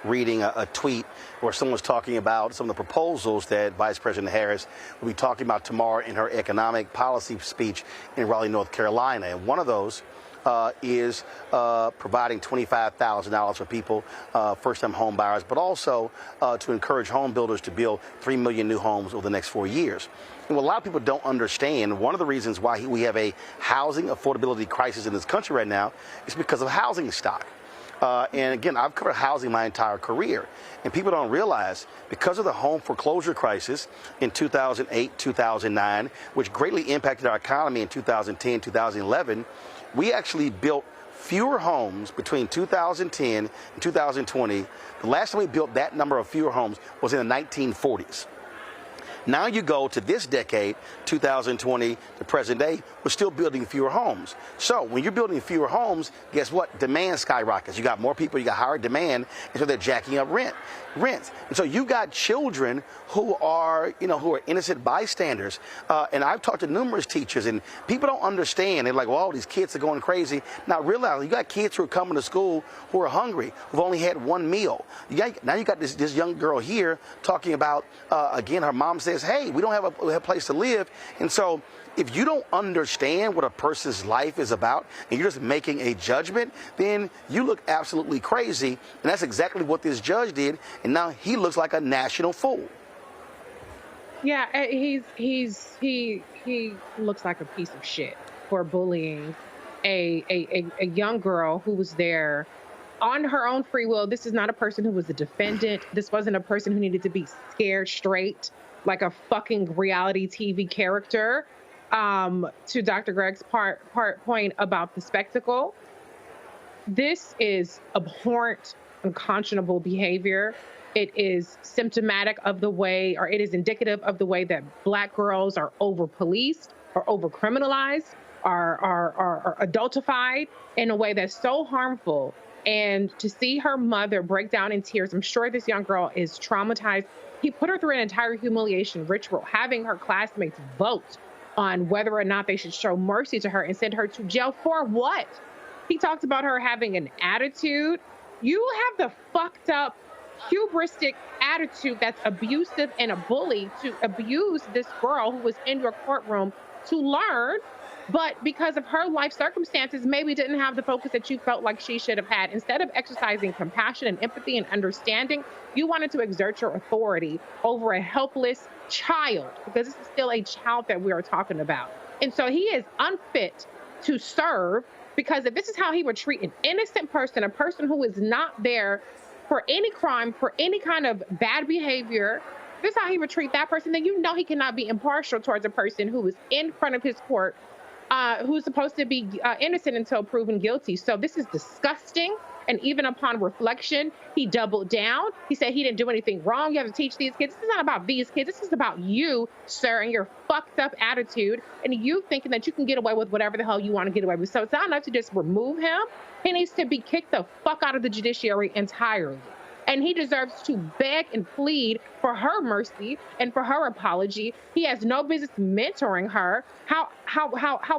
S11: reading a tweet where someone was talking about some of the proposals that Vice President Harris will be talking about tomorrow in her economic policy speech in Raleigh, North Carolina. And one of those is providing $25,000 for people, first-time home buyers, but also to encourage home builders to build 3 million new homes over the next 4 years. And what a lot of people don't understand, one of the reasons why we have a housing affordability crisis in this country right now is because of housing stock. And again, I've covered housing my entire career, and people don't realize because of the home foreclosure crisis in 2008, 2009, which greatly impacted our economy in 2010, 2011, we actually built fewer homes between 2010 and 2020. The last time we built that number of fewer homes was in the 1940s. Now you go to this decade, 2020 to present day, we're still building fewer homes. So when you're building fewer homes, guess what? Demand skyrockets. You got more people, you got higher demand, and so they're jacking up rents. And so you got children who are, who are innocent bystanders. And I've talked to numerous teachers, and people don't understand. They're like, well, these kids are going crazy. Now realize you got kids who are coming to school who are hungry, who've only had one meal. Now you got this young girl here talking about, again, her mom says, hey, we don't have a place to live. And so if you don't understand what a person's life is about and you're just making a judgment, then you look absolutely crazy. And that's exactly what this judge did. And now he looks like a national fool.
S6: Yeah, he looks like a piece of shit for bullying a young girl who was there on her own free will. This is not a person who was a defendant. This wasn't a person who needed to be scared straight like a fucking reality TV character. To Dr. Greg's point about the spectacle, this is abhorrent, unconscionable behavior. It is symptomatic of the way, or it is indicative of the way that Black girls are over-policed, or over-criminalized, are adultified in a way that's so harmful. And to see her mother break down in tears, I'm sure this young girl is traumatized. He put her through an entire humiliation ritual, having her classmates vote on whether or not they should show mercy to her and send her to jail for what? He talked about her having an attitude. You have the fucked up, hubristic attitude that's abusive and a bully to abuse this girl who was in your courtroom to learn, but because of her life circumstances, maybe didn't have the focus that you felt like she should have had. Instead of exercising compassion and empathy and understanding, you wanted to exert your authority over a helpless child, because this is still a child that we are talking about. And so he is unfit to serve, because if this is how he would treat an innocent person, a person who is not there for any crime, for any kind of bad behavior, if this is how he would treat that person, then you know he cannot be impartial towards a person who is in front of his court, who's supposed to be innocent until proven guilty. So this is disgusting. And even upon reflection, he doubled down. He said he didn't do anything wrong. You have to teach these kids. This is not about these kids. This is about you, sir, and your fucked up attitude and you thinking that you can get away with whatever the hell you want to get away with. So it's not enough to just remove him. He needs to be kicked the fuck out of the judiciary entirely. And he deserves to beg and plead for her mercy and for her apology. He has no business mentoring her. How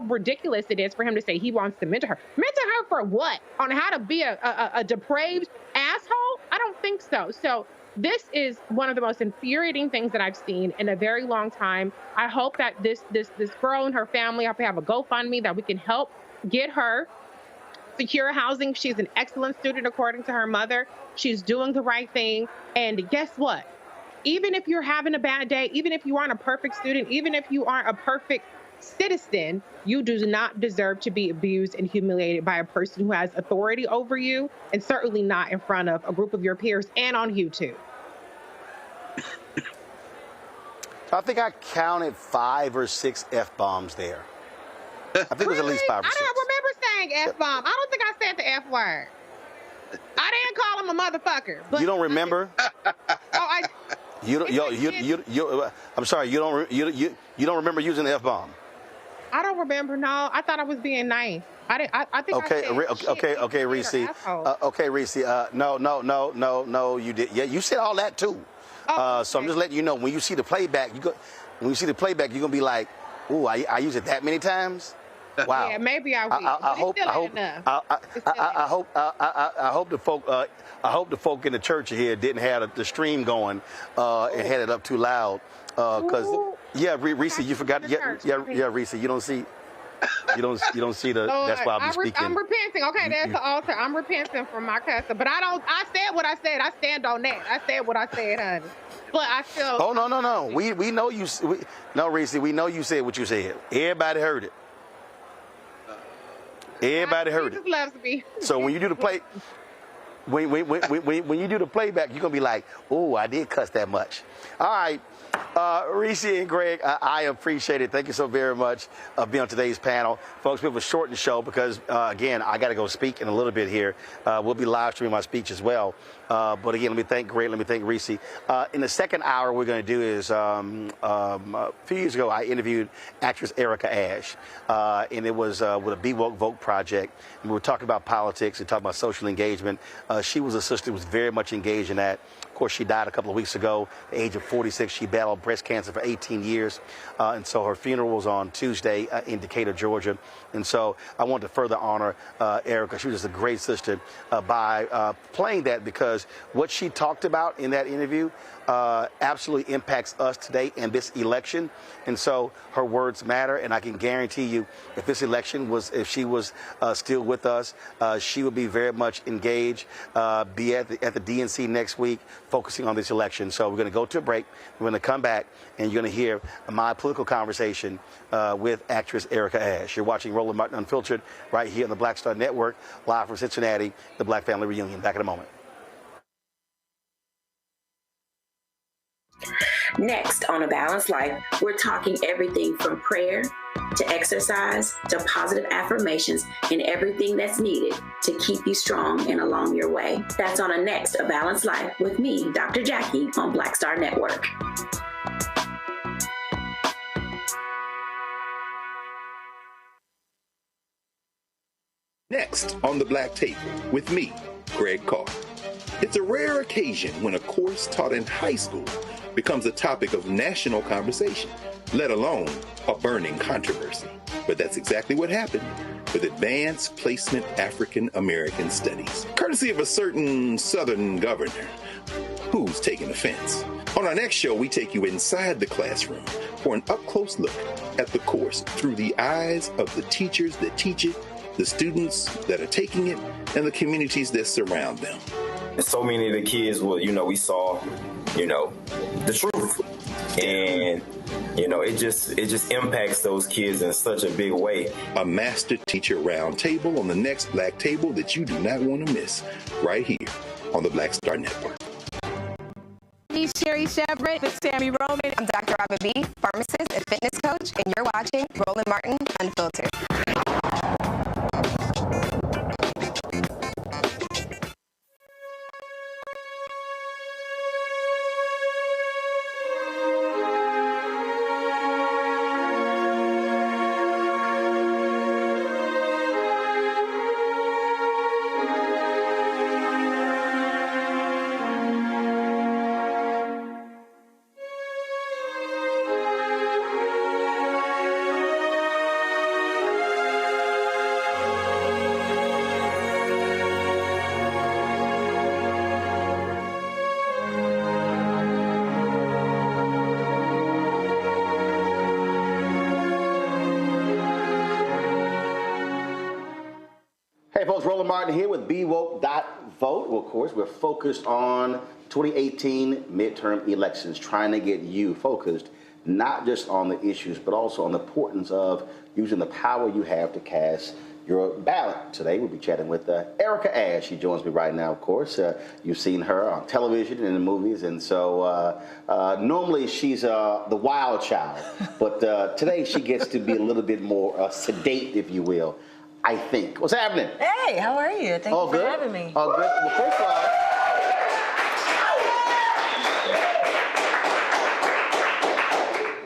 S6: ridiculous it is for him to say he wants to mentor her. Mentor her for what? On how to be a depraved asshole? I don't think so. So this is one of the most infuriating things that I've seen in a very long time. I hope that this girl and her family, I hope they have a GoFundMe that we can help get her secure housing. She's an excellent student, according to her mother. She's doing the right thing. And guess what? Even if you're having a bad day, even if you aren't a perfect student, even if you aren't a perfect citizen, you do not deserve to be abused and humiliated by a person who has authority over you, and certainly not in front of a group of your peers and on YouTube.
S11: I think I counted 5 or 6 F-bombs there. I think it was at least 5 or 6.
S6: I don't remember saying F-bomb. I don't think I said the F word. I didn't call him a motherfucker. But
S11: you don't remember? I'm sorry. You don't remember using the F-bomb?
S6: I don't remember. No, I thought I was being nice. I think.
S11: Okay, Reese. Okay, Reese. No, you did. Yeah, you said all that too. So I'm just letting you know, when you see the playback, you're gonna be like, "Ooh, I use it that many times." Wow.
S6: Yeah, maybe I will.
S11: I hope the folk in the church here didn't have the stream going and had it up too loud. Because Reese, you forgot. Reese, you don't see the. That's why I'm speaking.
S6: I'm repenting. Okay, there's the altar. I'm repenting from my cussing, but I said what I said. I stand on that. I said what I said, honey. But I still.
S11: Oh no. We know you. No, Reese, we know you said what you said. Everybody heard it. Everybody heard it.
S6: Loves me.
S11: So when you do the play, when you do the playback, you're gonna be like, "Oh, I did cuss that much." All right, Reese and Greg, I appreciate it. Thank you so very much for being on today's panel, folks. We have a shortened show because again, I got to go speak in a little bit here. We'll be live streaming my speech as well. But again, let me thank Greg. Let me thank Reese. In the second hour, we're going to do is a few years ago, I interviewed actress Erica Ash, and it was with a Be Woke Vote project. And we were talking about politics and talking about social engagement. She was a sister who was very much engaged in that. Of course, she died a couple of weeks ago, at the age of 46. She battled breast cancer for 18 years. And so her funeral was on Tuesday in Decatur, Georgia. And so I wanted to further honor Erica. She was just a great sister by playing that, because what she talked about in that interview absolutely impacts us today in this election. And so her words matter. And I can guarantee you, if this election was, if she was still with us, she would be very much engaged, be at the DNC next week, focusing on this election. So we're going to go to a break. We're going to come back, and you're going to hear my political conversation with actress Erica Ash. You're watching Roland Martin Unfiltered right here on the Black Star Network, live from Cincinnati, the Black Family Reunion. Back in a moment.
S12: Next on A Balanced Life, we're talking everything from prayer to exercise to positive affirmations and everything that's needed to keep you strong and along your way. That's on a next A Balanced Life with me, Dr. Jackie, on Black Star Network.
S7: Next on the Black Table with me, Greg Carr. It's a rare occasion when a course taught in high school becomes a topic of national conversation, let alone a burning controversy. But that's exactly what happened with Advanced Placement African American Studies, courtesy of a certain Southern governor who's taking offense. On our next show, we take you inside the classroom for an up-close look at the course through the eyes of the teachers that teach it, the students that are taking it, and the communities that surround them.
S17: And so many of the kids we saw, the truth. And, it just impacts those kids in such a big way.
S7: A master teacher roundtable on the next Black Table that you do not want to miss, right here on the Black Star Network.
S20: Hey, Sherry Shepard with Sammy Roman. I'm Dr. Robert B., pharmacist and fitness coach, and you're watching Roland Martin Unfiltered.
S11: Roland Martin here with BWoke.vote. Well, of course, we're focused on 2018 midterm elections, trying to get you focused not just on the issues, but also on the importance of using the power you have to cast your ballot. Today, we'll be chatting with Erica Ash. She joins me right now, of course. You've seen her on television and in the movies, and so normally she's the wild child, but today she gets to be a little bit more sedate, if you will, I think. What's happening?
S21: Hey, how are you? Thank you for having me.
S11: All good. Well, first of all,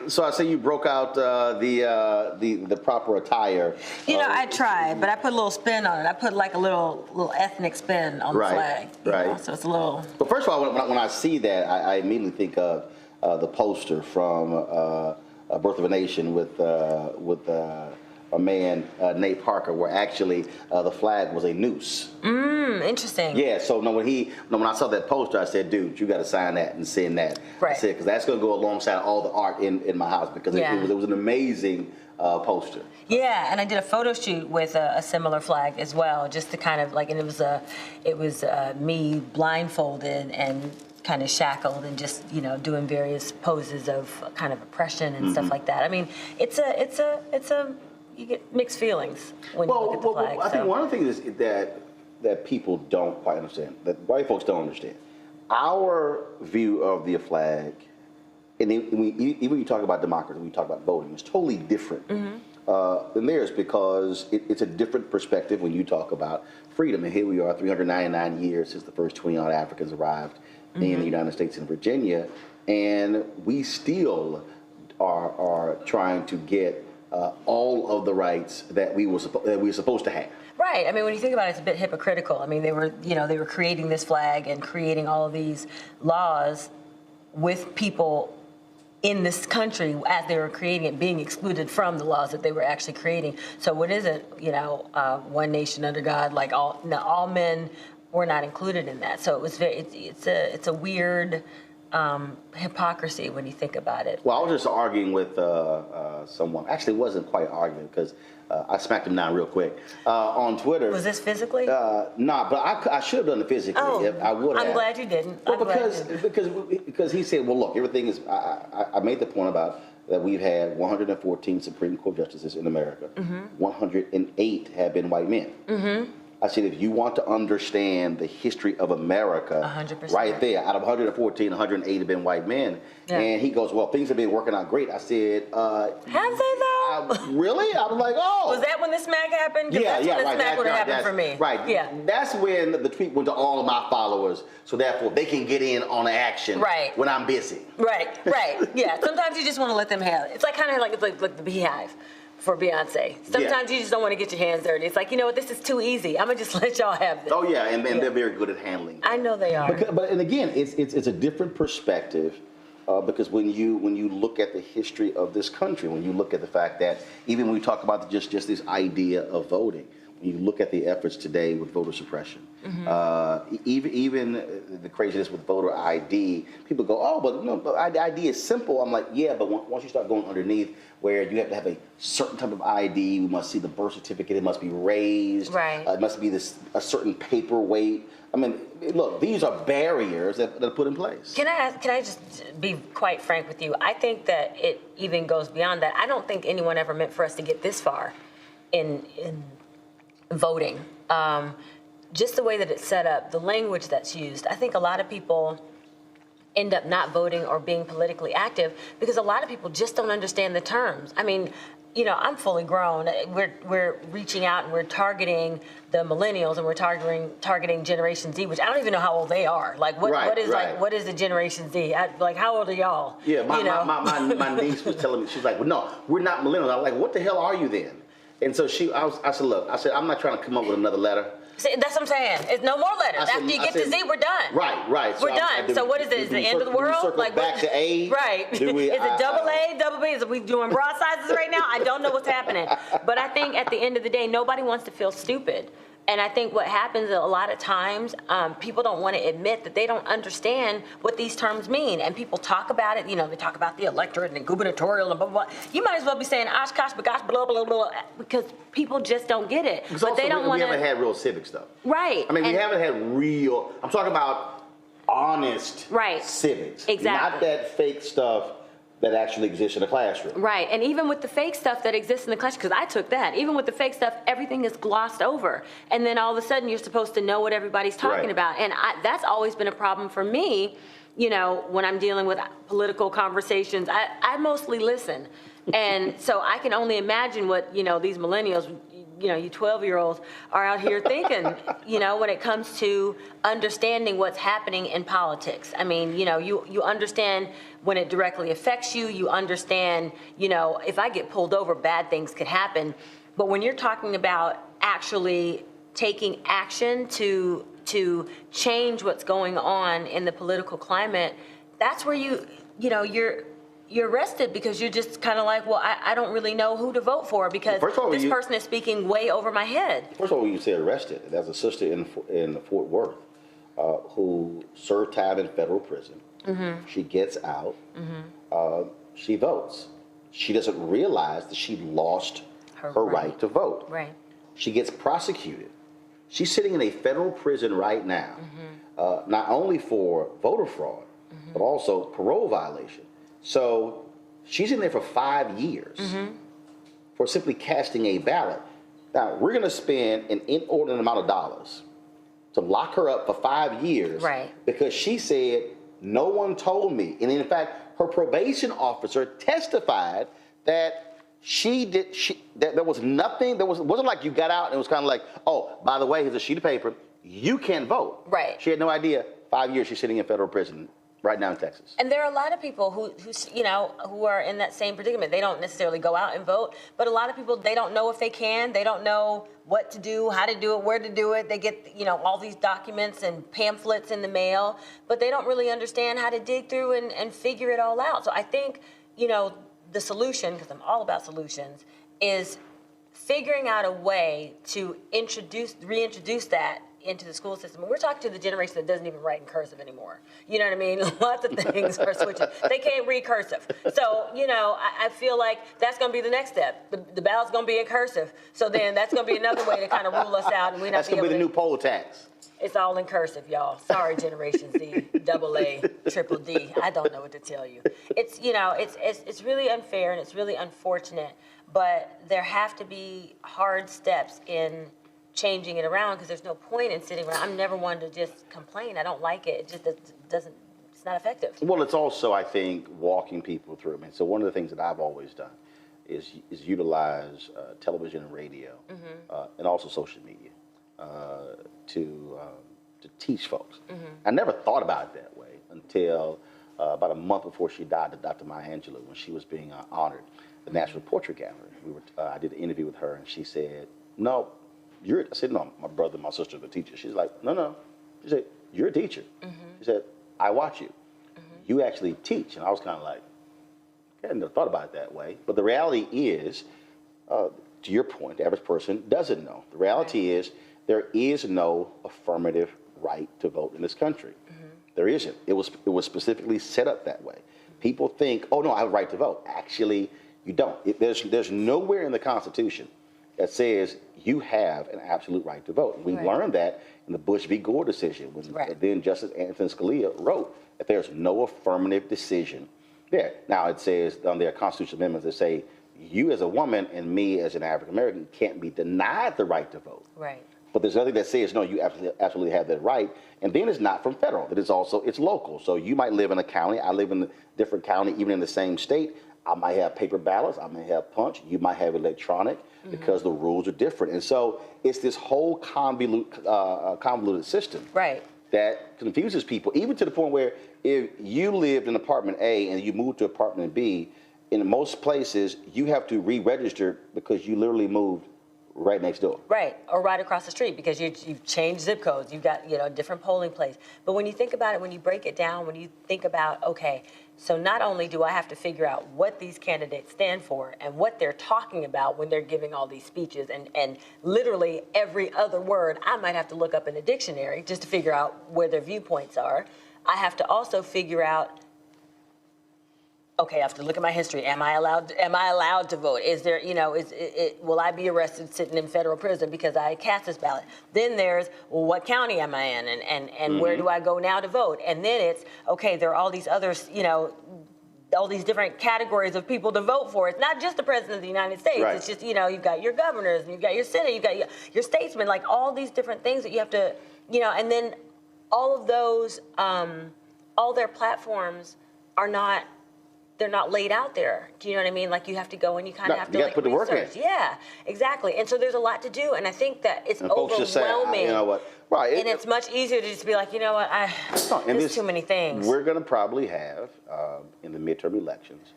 S11: so I see you broke out the proper attire.
S21: You know, I tried, but I put a little spin on it. I put like a little ethnic spin on the flag.
S11: Right.
S21: Know? So it's a little.
S11: But first of all, when I see that, I immediately think of the poster from Birth of a Nation with a man, Nate Parker, where actually the flag was a noose.
S21: Interesting.
S11: Yeah, so when I saw that poster, I said, dude, you got to sign that and send that.
S21: Right.
S11: I said, because that's going to go alongside all the art in my house, because it was an amazing poster.
S21: Yeah, and I did a photo shoot with a similar flag as well, just to kind of like, and it was me blindfolded and kind of shackled and just, you know, doing various poses of kind of oppression and stuff like that. I mean, it's a you get mixed feelings when you look at the flag.
S11: I think one of the things is that people don't quite understand, that white folks don't understand. Our view of the flag, and even when you talk about democracy, when you talk about voting, it's totally different than theirs, because it's a different perspective when you talk about freedom. And here we are, 399 years since the first 20-odd Africans arrived in the United States and Virginia, and we still are trying to get all of the rights that we were supposed to have.
S21: Right. I mean, when you think about it, it's a bit hypocritical. I mean, they were creating this flag and creating all of these laws with people in this country as they were creating it, being excluded from the laws that they were actually creating. So what is it? You know, one nation under God, like all men were not included in that. So it was it's a weird hypocrisy when you think about it.
S11: Well, I was just arguing with someone. Actually, it wasn't quite an argument, because I smacked him down real quick on Twitter.
S21: Was this physically?
S11: Nah, but I should have done it physically. If I would have.
S21: I'm glad you didn't.
S11: Well, because he said, well, look, everything is. I made the point about that we've had 114 Supreme Court justices in America. 108 have been white men. I said, if you want to understand the history of America,
S21: 100%.
S11: right there, out of 114, 108 have been white men. Yeah. And he goes, well, things have been working out great. I said,
S21: have they though?
S11: Really? I was like, oh.
S21: Was that when the smack happened? That's when the smack would have happened for me.
S11: Right.
S21: Yeah.
S11: That's when the tweet went to all of my followers, so therefore they can get in on the action when I'm busy.
S21: Right. Yeah. Sometimes you just want to let them have it. It's like kind of like the Beehive for Beyonce. Sometimes you just don't want to get your hands dirty. It's like, you know what, this is too easy. I'm gonna just let y'all have this.
S11: Oh yeah, and they're very good at handling.
S21: I know they are.
S11: But again, it's a different perspective, because when you look at the history of this country, when you look at the fact that even when we talk about just this idea of voting, when you look at the efforts today with voter suppression, even the craziness with voter ID, people go, oh, but no, ID is simple. I'm like, yeah, but once you start going underneath, where you have to have a certain type of ID, we must see the birth certificate, it must be raised, it must be a certain paperweight. I mean, look, these are barriers that are put in place.
S21: Can I just be quite frank with you? I think that it even goes beyond that. I don't think anyone ever meant for us to get this far in voting. Just the way that it's set up, the language that's used. I think a lot of people end up not voting or being politically active because a lot of people just don't understand the terms. I mean, you know, I'm fully grown. We're reaching out and we're targeting the millennials and we're targeting Generation Z, which I don't even know how old they are. Like, what is the Generation Z? Like, how old are y'all?
S11: Yeah, my niece was telling me, she's like, well, no, we're not millennials. I'm like, what the hell are you then? And so I said, look, I'm not trying to come up with another letter.
S21: See, that's what I'm saying. It's no more letters. After you get to Z, we're done.
S11: Right.
S21: We're done. So what is it? Is it the end of the world?
S11: Like back to A?
S21: Right. Is it double A, double B? Is we doing broad sizes right now? I don't know what's happening. But I think at the end of the day, nobody wants to feel stupid. And I think what happens a lot of times, people don't want to admit that they don't understand what these terms mean. And people talk about it, they talk about the electorate and the gubernatorial and blah, blah, blah. You might as well be saying Oshkosh, bagosh, blah, blah, blah, because people just don't get it.
S11: Because
S21: but they don't want to.
S11: We haven't had real civic stuff.
S21: Right.
S11: I mean, we haven't had real, I'm talking about honest civics.
S21: Exactly.
S11: Not that fake stuff that actually exists in the classroom.
S21: Right, and even with the fake stuff that exists in the classroom, because I took that, even with the fake stuff, everything is glossed over. And then all of a sudden, you're supposed to know what everybody's talking about. And that's always been a problem for me, when I'm dealing with political conversations. I mostly listen. And so I can only imagine what, these millennials, you 12-year-olds are out here thinking, when it comes to understanding what's happening in politics. I mean, you understand when it directly affects you. You understand, if I get pulled over, bad things could happen. But when you're talking about actually taking action to change what's going on in the political climate, that's where you're arrested because you're just kind of like, well, I don't really know who to vote for because this person is speaking way over my head.
S11: First of all, when you say arrested, there's a sister in Fort Worth who served time in federal prison. Mm-hmm. She gets out. Mm-hmm. She votes. She doesn't realize that she lost her right to vote.
S21: Right.
S11: She gets prosecuted. She's sitting in a federal prison right now, not only for voter fraud, but also parole violation. So she's in there for 5 years for simply casting a ballot. Now, we're going to spend an inordinate amount of dollars to lock her up for 5 years because she said, no one told me. And in fact, her probation officer testified that that there was nothing, it wasn't like you got out and it was kind of like, oh, by the way, here's a sheet of paper, you can't vote.
S21: Right.
S11: She had no idea. 5 years she's sitting in federal prison right now in Texas.
S21: And there are a lot of people who are in that same predicament. They don't necessarily go out and vote, but a lot of people, they don't know if they can. They don't know what to do, how to do it, where to do it. They get, all these documents and pamphlets in the mail, but they don't really understand how to dig through and figure it all out. So I think, the solution, because I'm all about solutions, is figuring out a way to reintroduce that into the school system. And we're talking to the generation that doesn't even write in cursive anymore. You know what I mean? Lots of things are switching. They can't read cursive. So, I feel like that's going to be the next step. The ballot's going to be in cursive. So then that's going to be another way to kind of rule us out. And
S11: that's going to be the new poll tax.
S21: It's all in cursive, y'all. Sorry, Generation Z, AA, Triple D. I don't know what to tell you. It's, it's really unfair and it's really unfortunate, but there have to be hard steps in changing it around because there's no point in sitting around. I'm never one to just complain. I don't like it. It just doesn't, it's not effective.
S11: Well, it's also, I think, walking people through. I mean, so one of the things that I've always done is utilize television and radio and also social media to teach folks. I never thought about it that way until about a month before she died, Dr. Maya Angelou, when she was being honored at the National Portrait Gallery. I did an interview with her, and she said, "No, I said, no, my brother and my sister are the teacher." She's like, no. She said, "You're a teacher." She said, "I watch you. You actually teach." And I was kind of like, I never thought about it that way. But the reality is, to your point, the average person doesn't know. The reality is there is no affirmative right to vote in this country. There isn't. It was specifically set up that way. People think, oh, no, I have a right to vote. Actually, you don't. There's nowhere in the Constitution that says you have an absolute right to vote. We learned that in the Bush v. Gore decision when then Justice Antonin Scalia wrote that there's no affirmative decision there. Now it says on their constitutional amendments that say you as a woman and me as an African American can't be denied the right to vote.
S21: Right.
S11: But there's nothing that says no, you absolutely have that right. And then it's not from federal. That is also it's local. So you might live in a county. I live in a different county, even in the same state. I might have paper ballots. I may have punch. You might have electronic because the rules are different. And so it's this whole convoluted system that confuses people, even to the point where if you lived in apartment A and you moved to apartment B, in most places you have to re-register because you literally moved right next door.
S21: Right, or right across the street because you've changed zip codes. You've got a different polling place. But when you think about it, when you break it down, when you think about, okay, So not only do I have to figure out what these candidates stand for and what they're talking about when they're giving all these speeches, and literally every other word I might have to look up in a dictionary just to figure out where their viewpoints are. I have to also figure out, okay, I have to look at my history. Am I allowed to vote? Is there, will I be arrested sitting in federal prison because I cast this ballot? Then there's, well, what county am I in, and where do I go now to vote? And then it's, okay, there are all these others, all these different categories of people to vote for. It's not just the president of the United States. Right. It's just, you've got your governors, and you've got your senate, you've got your statesmen, like all these different things that you have to, and then all of those, all their platforms are not, they're not laid out there. Do you know what I mean? Like, you have to go and you kind of have to like
S11: put the work in.
S21: Yeah, exactly. And so there's a lot to do, and I think that it's overwhelming. Just say, you know what? Right. And it's much easier to just be like, you know what? There's too many things.
S11: We're going to probably have in the midterm elections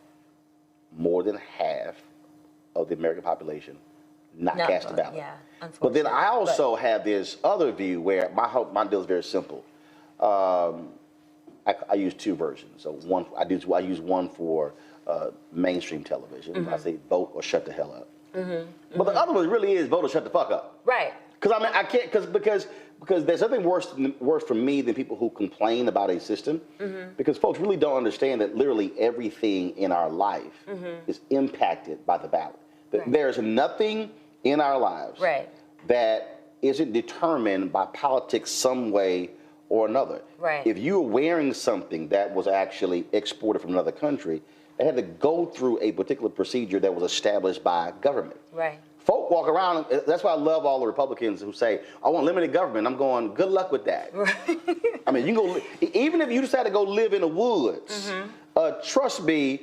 S11: more than half of the American population not cast a ballot. Yeah, unfortunately. But then I also have this other view where my deal is very simple. I use two versions. So one, I use one for mainstream television. Mm-hmm. I say vote or shut the hell up. Mm-hmm. But the other one really is vote or shut the fuck up.
S21: Right.
S11: Because I can't because there's nothing worse for me than people who complain about a system. Mm-hmm. Because folks really don't understand that literally everything in our life is impacted by the ballot. Right. There's nothing in our lives that isn't determined by politics some way or another.
S21: Right.
S11: If you were wearing something that was actually exported from another country, they had to go through a particular procedure that was established by government.
S21: Right.
S11: Folk walk around, that's why I love all the Republicans who say, I want limited government. I'm going, good luck with that. Right. I mean, you can go, even if you decide to go live in the woods, trust me,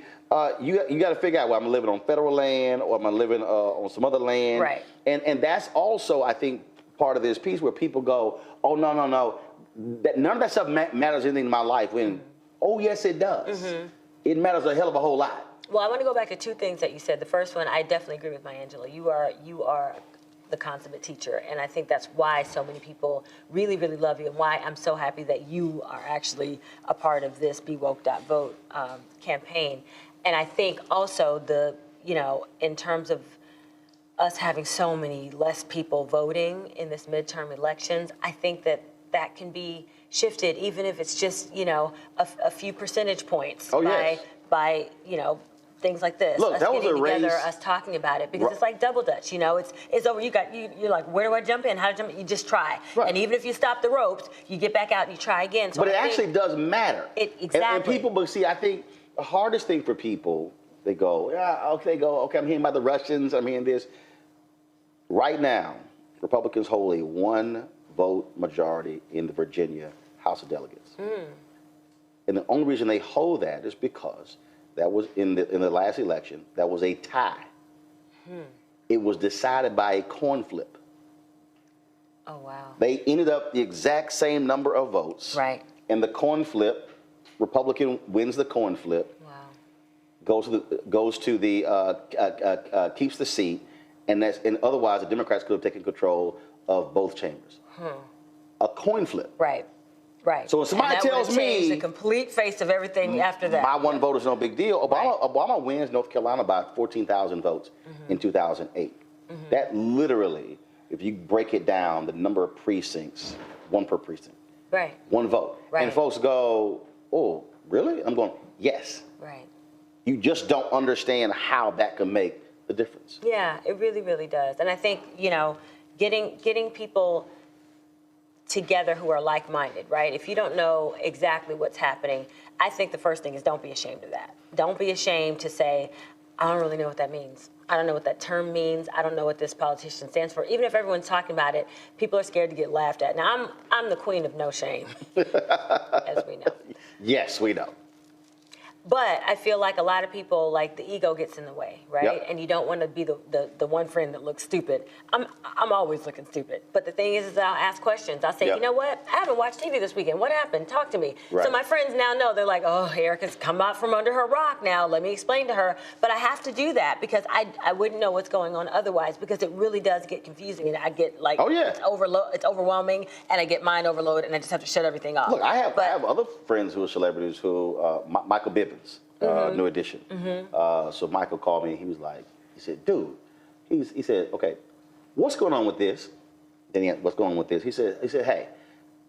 S11: you got to figure out, well, I'm living on federal land or am I living on some other land?
S21: Right.
S11: And that's also, I think, part of this piece where people go, oh, no. None of that stuff matters anything in my life when, oh, yes, it does. Mm-hmm. It matters a hell of a whole lot.
S21: Well, I want to go back to two things that you said. The first one, I definitely agree with my Angela. You are the consummate teacher, and I think that's why so many people really, really love you, and why I'm so happy that you are actually a part of this BeWoke.vote campaign. And I think also in terms of us having so many less people voting in this midterm elections, I think that can be shifted, even if it's just, a few percentage points by things like this.
S11: Look,
S21: us
S11: that was a race.
S21: Together, us talking about it, because it's like double dutch. It's over. You're like, where do I jump in? How to jump in? You just try. Right. And even if you stop the ropes, you get back out and you try again. So
S11: but it actually does matter.
S21: Exactly.
S11: And people, but see, I think the hardest thing for people, they go, okay, I'm hearing about the Russians, I'm hearing this. Right now, Republicans hold a one-vote majority in the Virginia House of Delegates. Mm. And the only reason they hold that is because that was in the last election, that was a tie. Hmm. It was decided by a coin flip.
S21: Oh, wow.
S11: They ended up the exact same number of votes.
S21: Right.
S11: And the coin flip, Republican wins the coin flip. Wow. Keeps the seat, and otherwise the Democrats could have taken control of both chambers. A coin flip.
S21: Right. Right.
S11: So when somebody tells me
S21: the complete face of everything after that,
S11: my one vote is no big deal. Obama wins North Carolina by 14,000 votes in 2008. Mm-hmm. That literally, if you break it down, the number of precincts, one per precinct.
S21: Right.
S11: One vote.
S21: Right.
S11: And folks go, oh, really? I'm going, yes.
S21: Right.
S11: You just don't understand how that can make the difference.
S21: Yeah, it really, really does. And I think, getting people together who are like-minded, right? If you don't know exactly what's happening, I think the first thing is don't be ashamed of that. Don't be ashamed to say, I don't really know what that means. I don't know what that term means. I don't know what this politician stands for. Even if everyone's talking about it, people are scared to get laughed at. Now, I'm the queen of no shame, as we know.
S11: Yes, we know.
S21: But I feel like a lot of people, like, the ego gets in the way, right?
S11: Yep.
S21: And you don't want to be the one friend that looks stupid. I'm always looking stupid. But the thing is I'll ask questions. I'll say,
S11: yep.
S21: You know what? I haven't watched TV this weekend. What happened? Talk to me.
S11: Right.
S21: So my friends now know. They're like, oh, Erica's come out from under her rock now. Let me explain to her. But I have to do that because I wouldn't know what's going on otherwise, because it really does get confusing. And I get, like, it's overwhelming, and I get mind overload, and I just have to shut everything off.
S11: Look, I have other friends who are celebrities who, Michael Bibbin. Pippins, New Edition. So Michael called me. He was like, he said, dude, he said, okay, what's going on with this? Then he had, what's going on with this? He said, hey,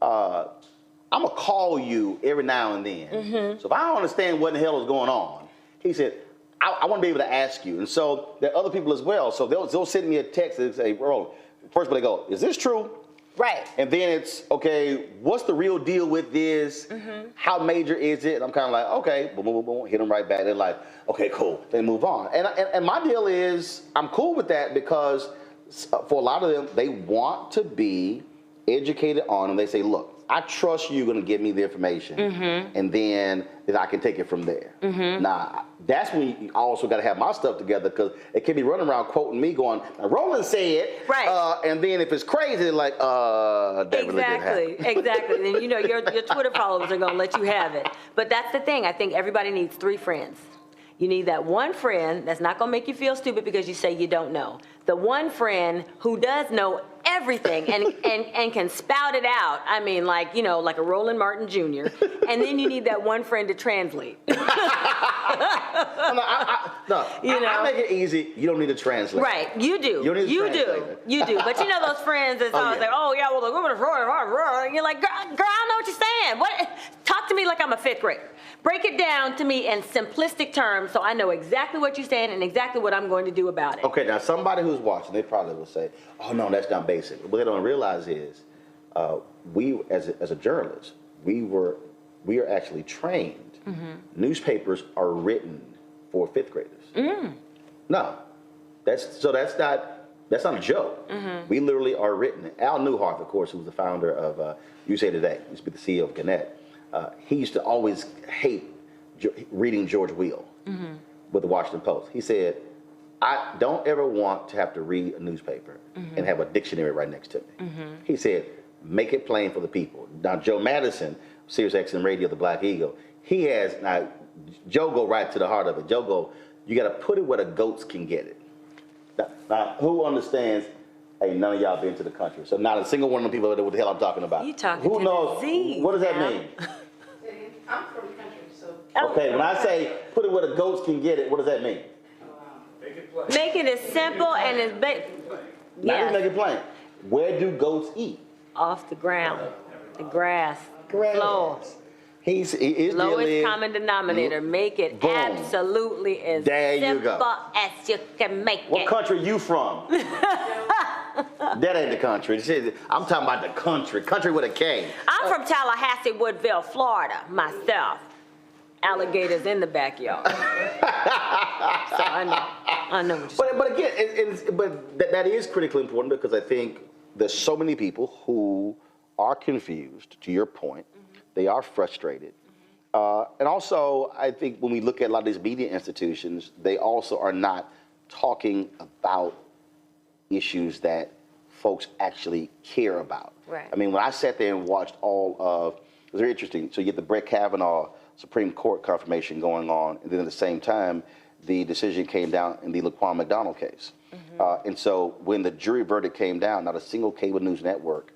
S11: I'm gonna call you every now and then. So if I don't understand what the hell is going on, he said, I want to be able to ask you. And so there are other people as well. So they'll send me a text and say, Roland, first they go, is this true?
S21: Right.
S11: And then it's, okay, what's the real deal with this? How major is it? And I'm kind of like, okay, boom, boom, boom, boom, hit them right back. They're like, okay, cool. They move on. And my deal is, I'm cool with that because for a lot of them, they want to be educated on, and they say, look, I trust you're going to give me the information, and then I can take it from there. Now, that's when you also got to have my stuff together, because it can be running around quoting me going, Roland said, right. And then if it's crazy, they're like, that really didn't happen.
S21: Exactly. And you know, your Twitter followers are going to let you have it. But that's the thing. I think everybody needs 3 friends. You need that one friend that's not going to make you feel stupid because you say you don't know. The one friend who does know everything and can spout it out. I mean, like, you know, like a Roland Martin Jr. And then you need that one friend to translate.
S11: I make it easy. You don't need to translate.
S21: Right, you do.
S11: You
S21: do. But you know those friends that's always like, oh yeah, well, the woman is and you're like, girl, I don't know what you're saying. What? Talk to me like I'm a 5th grader. Break it down to me in simplistic terms so I know exactly what you're saying and exactly what I'm going to do about it.
S11: Okay, now somebody who's watching, they probably will say, oh no, that's not basic. What they don't realize is we, as a journalist, we are actually trained. Newspapers are written for 5th graders. No, that's not a joke. We literally are written. Al Newharth, of course, who was the founder of USA Today, used to be the CEO of Gannett. He used to always hate reading George Will with the Washington Post. He said, I don't ever want to have to read a newspaper and have a dictionary right next to me. He said, make it plain for the people. Now, Joe Madison, Sirius XM Radio, the Black Eagle, he has, now, Joe go right to the heart of it. Joe go, you got to put it where the goats can get it. Now, who understands, hey, none of y'all been to the country, so not a single one of the people know what the hell I'm talking about.
S21: You talking
S11: who
S21: to
S11: knows,
S21: the Z,
S11: what does that mean?
S1: I'm from the country, so.
S11: Okay, when I say put it where the goats can get it, what does that mean?
S21: Make it as simple and as
S11: Not make it plain. Where do goats eat?
S21: Off the ground, the grass, floor.
S11: His
S21: Lowest common denominator. Make it absolutely as simple as you can make it.
S11: What country are you from? That ain't the country. I'm talking about the country. Country with a K.
S21: I'm from Tallahassee, Woodville, Florida, myself. Alligators in the backyard. So I know what you're saying.
S11: But again, that is critically important, because I think there's so many people who are confused, to your point. They are frustrated. And also, I think when we look at a lot of these media institutions, they also are not talking about issues that folks actually care about.
S21: Right.
S11: I mean, when I sat there and watched all of, it was very interesting. So you get the Brett Kavanaugh Supreme Court confirmation going on, and then at the same time, the decision came down in the Laquan McDonald case. And so when the jury verdict came down, not a single cable news network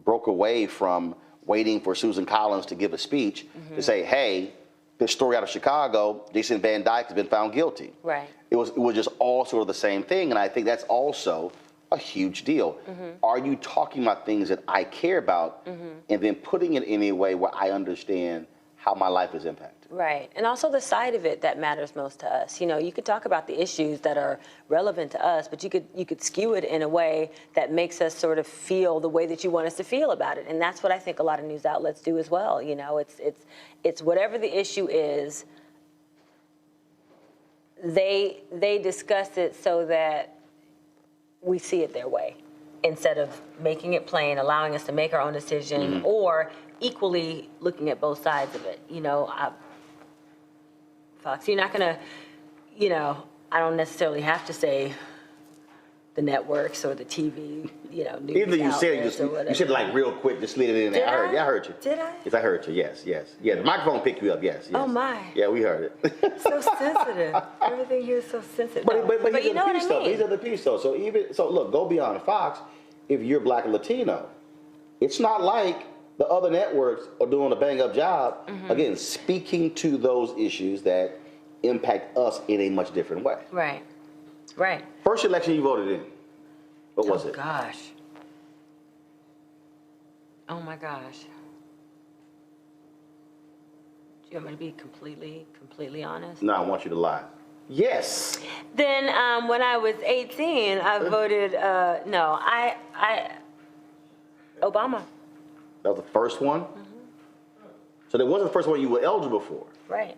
S11: broke away from waiting for Susan Collins to give a speech to say, hey, this story out of Chicago, Jason Van Dyke has been found guilty.
S21: Right.
S11: It was just all sort of the same thing, and I think that's also a huge deal. Are you talking about things that I care about and then putting it in a way where I understand how my life is impacted?
S21: Right, and also the side of it that matters most to us. You know, you could talk about the issues that are relevant to us, but you could skew it in a way that makes us sort of feel the way that you want us to feel about it, and that's what I think a lot of news outlets do as well. You know, it's whatever the issue is, they discuss it so that we see it their way, instead of making it plain, allowing us to make our own decision, or equally looking at both sides of it. You know, Fox, you're not gonna, you know, I don't necessarily have to say the networks or the TV, you know, news
S11: Either you said
S21: outlets
S11: you said like real quick, just slid it in there. I heard you.
S21: Did I?
S11: Yes, I heard you. Yes. Yeah, the microphone picked you up. Yes.
S21: Oh my.
S11: Yeah, we heard it.
S21: So sensitive. Everything here is so sensitive.
S11: But
S21: you know what I mean?
S11: These are the piece though. So look, go beyond Fox. If you're Black and Latino, it's not like the other networks are doing a bang-up job, again, speaking to those issues that impact us in a much different way.
S21: Right. Right.
S11: First election you voted in, what was it?
S21: Oh, gosh. Oh, my gosh. Do you want me to be completely honest?
S11: No, I want you to lie. Yes.
S21: Then when I was 18, I voted, Obama.
S11: That was the first one? So that wasn't the first one you were eligible for.
S21: Right.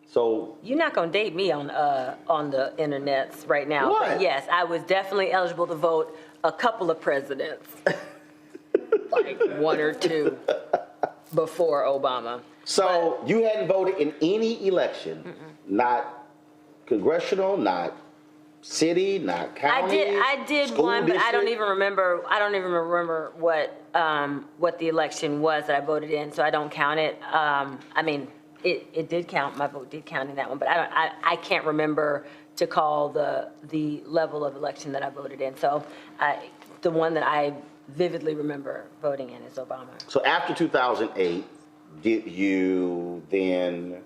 S11: So
S21: You're not going to date me on the internets right now.
S11: What?
S21: But yes, I was definitely eligible to vote a couple of presidents. Like one or two before Obama.
S11: So you hadn't voted in any election, not congressional, not city, not county.
S21: I did
S11: school
S21: one, but I don't
S11: district?
S21: even remember. I don't even remember what the election was that I voted in, so I don't count it. I mean, it did count. My vote did count in that one, but I can't remember to call the level of election that I voted in. So the one that I vividly remember voting in is Obama.
S11: So after 2008, did you then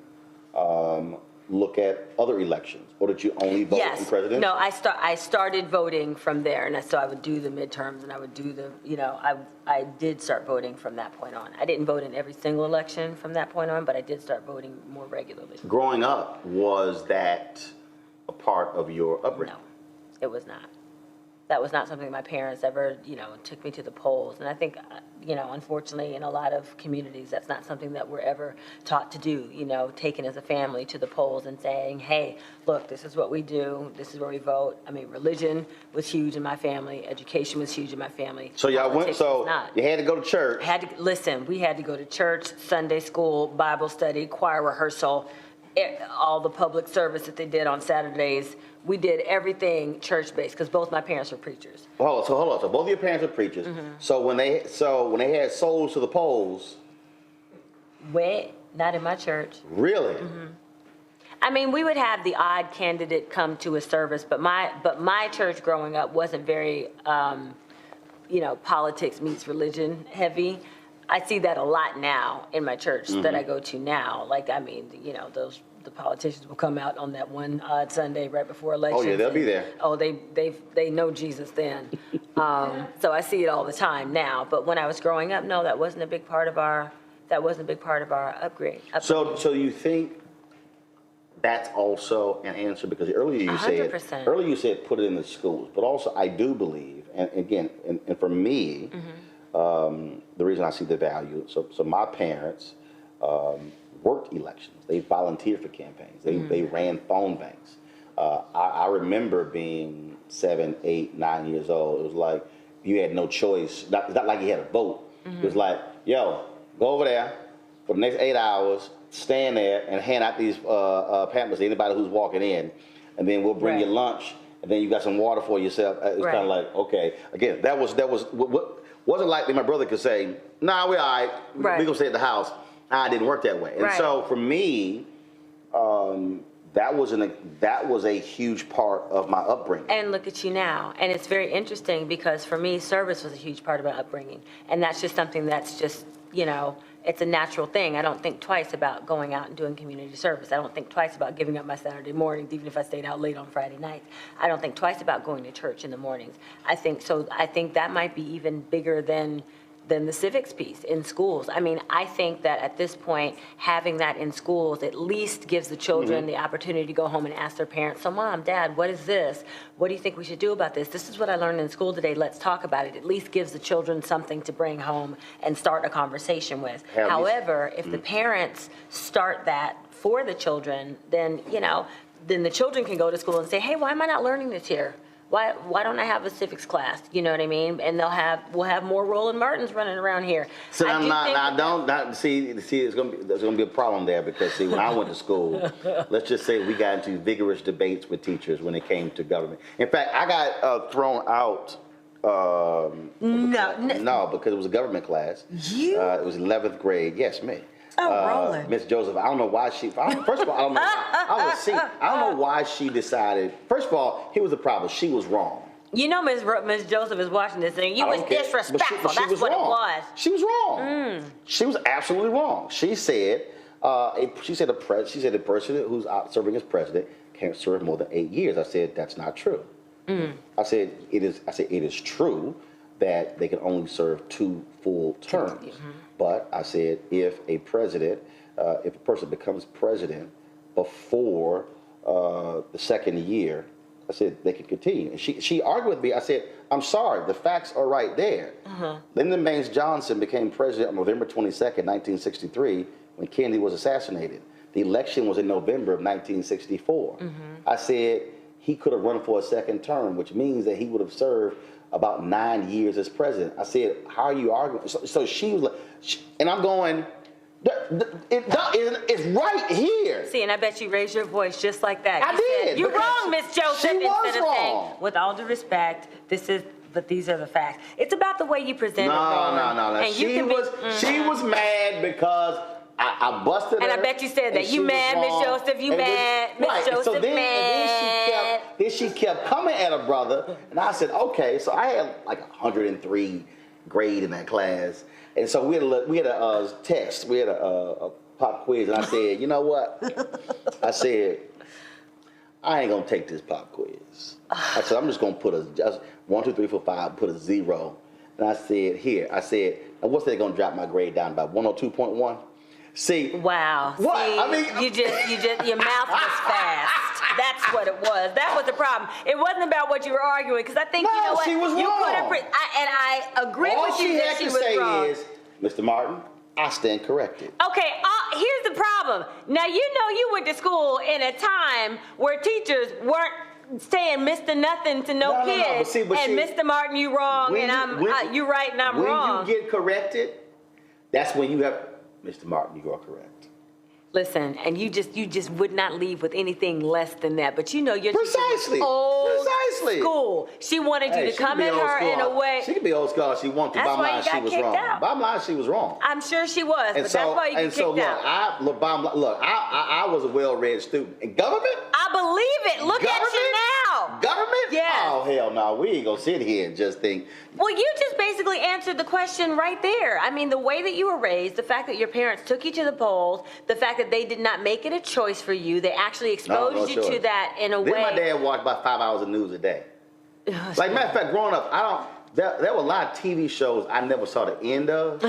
S11: look at other elections, or did you only vote in presidential?
S21: No, I started voting from there, and so I would do the midterms, and I would do I did start voting from that point on. I didn't vote in every single election from that point on, but I did start voting more regularly.
S11: Growing up, was that a part of your upbringing?
S21: No, it was not. That was not something my parents ever, took me to the polls. And I think, unfortunately, in a lot of communities, that's not something that we're ever taught to do, taken as a family to the polls and saying, hey, look, this is what we do. This is where we vote. I mean, religion was huge in my family. Education was huge in my family.
S11: So y'all went, you had to go to church.
S21: Listen, we had to go to church, Sunday school, Bible study, choir rehearsal, all the public service that they did on Saturdays. We did everything church-based because both my parents were preachers.
S11: Hold on. So both of your parents were preachers. So when they had souls to the polls.
S21: Not in my church.
S11: Really?
S21: I mean, we would have the odd candidate come to a service, but my church growing up wasn't very, politics meets religion heavy. I see that a lot now in my church that I go to now. Like, I mean, the politicians will come out on that one odd Sunday right before election.
S11: Oh yeah, they'll be there.
S21: Oh, they know Jesus then. So I see it all the time now. But when I was growing up, no, that wasn't a big part of our upgrade.
S11: So you think that's also an answer, because earlier you
S21: 100%.
S11: said put it in the schools, but also I do believe, and again, and for me, the reason I see the value. So my parents worked elections. They volunteered for campaigns. They ran phone banks. I remember being 7, 8, 9 years old. It was like you had no choice. It's not like you had a vote. It was like, yo, go over there for the next 8 hours, stand there and hand out these pamphlets to anybody who's walking in, and then we'll bring you lunch, and then you got some water for yourself. It's kind of like, okay. Again, that was what wasn't like my brother could say, nah, we're all right. We're going to stay at the house. It didn't work that way. And so for me, that was a huge part of my upbringing.
S21: And look at you now. And it's very interesting because for me, service was a huge part of my upbringing. And that's just something that's just, it's a natural thing. I don't think twice about going out and doing community service. I don't think twice about giving up my Saturday mornings, even if I stayed out late on Friday nights. I don't think twice about going to church in the mornings. I think that might be even bigger than the civics piece in schools. I mean, I think that at this point, having that in schools at least gives the children the opportunity to go home and ask their parents, so Mom, Dad, what is this? What do you think we should do about this? This is what I learned in school today. Let's talk about it. At least gives the children something to bring home and start a conversation with. However, if the parents start that for the children, then, then the children can go to school and say, hey, why am I not learning this here? Why don't I have a civics class? You know what I mean? And we'll have more Roland Martins running around here.
S11: So there's gonna be a problem there, because when I went to school, let's just say we got into vigorous debates with teachers when it came to government. In fact, I got thrown out. No, because it was a government class. It was 11th grade. Yes, me.
S21: Roland.
S11: Miss Joseph, I don't know why first of all, I don't know why, I don't know why she decided. First of all, here was the problem. She was wrong.
S21: You know, Ms. Joseph is watching this thing. You was disrespectful. That's what it was.
S11: She was wrong. She was absolutely wrong. She said, a person who's out serving as president can't serve more than 8 years. I said that's not true. I said it is true that they can only serve 2 full terms. But I said if a person becomes president before the second year, I said they can continue. And she argued with me. I said, I'm sorry, the facts are right there. Lyndon Baines Johnson became president on November 22nd, 1963, when Kennedy was assassinated. The election was in November of 1964. I said he could have run for a second term, which means that he would have served about 9 years as president. I said, how are you arguing? So she was like, and I'm going, it's right here.
S21: See, and I bet you raised your voice just like that.
S11: I did.
S21: You're wrong, Miss Joseph.
S11: She was
S21: instead of
S11: wrong.
S21: saying, with all due respect, but these are the facts. It's about the way you present it.
S11: No.
S21: And
S11: She was mad because I busted her.
S21: And I bet you said that. You mad, Miss Joseph? You mad, Miss Joseph?
S11: So then she kept coming at her brother, and I said, okay. So I had like 103 grade in that class, and so we had a test. We had a pop quiz, and I said, you know what? I said, I ain't gonna take this pop quiz. I said, I'm just gonna put just 1, 2, 3, 4, 5, put a 0. And I said, now what's that gonna drop my grade down by 102.1? See.
S21: Wow.
S11: What?
S21: See,
S11: I mean,
S21: your mouth was fast. That's what it was. That was the problem. It wasn't about what you were arguing, because I think, you know what?
S11: She was
S21: you
S11: wrong.
S21: And I agree with you that she was wrong.
S11: All she had to say is, Mr. Martin, I stand corrected.
S21: Okay, here's the problem. Now, you know you went to school in a time where teachers weren't saying Mr. Nothing to no kids.
S11: But see,
S21: Mr. Martin, you wrong, and you right and I'm wrong.
S11: When you get corrected, that's when you have, Mr. Martin, you are correct.
S21: Listen, and you just would not leave with anything less than that. But you know your
S11: Precisely.
S21: Old school. She wanted you to come at her in a way.
S11: She could be old school if she wanted to.
S21: That's
S11: Bottom
S21: why
S11: line,
S21: you got
S11: she was
S21: kicked
S11: wrong.
S21: out.
S11: Bottom line, she was wrong.
S21: I'm sure she was, but that's why you get kicked out.
S11: I was a well-read student. In government?
S21: I believe it. Look at you now.
S11: Government?
S21: Yes.
S11: Oh, hell no. We ain't gonna sit here and just think.
S21: Well, you just basically answered the question right there. I mean, the way that you were raised, the fact that your parents took you to the polls, the fact that they did not make it a choice for you, they actually exposed you to that in a way.
S11: Then my dad watched about 5 hours of news a day. Like, matter of fact, growing up, there were a lot of TV shows I never saw the end of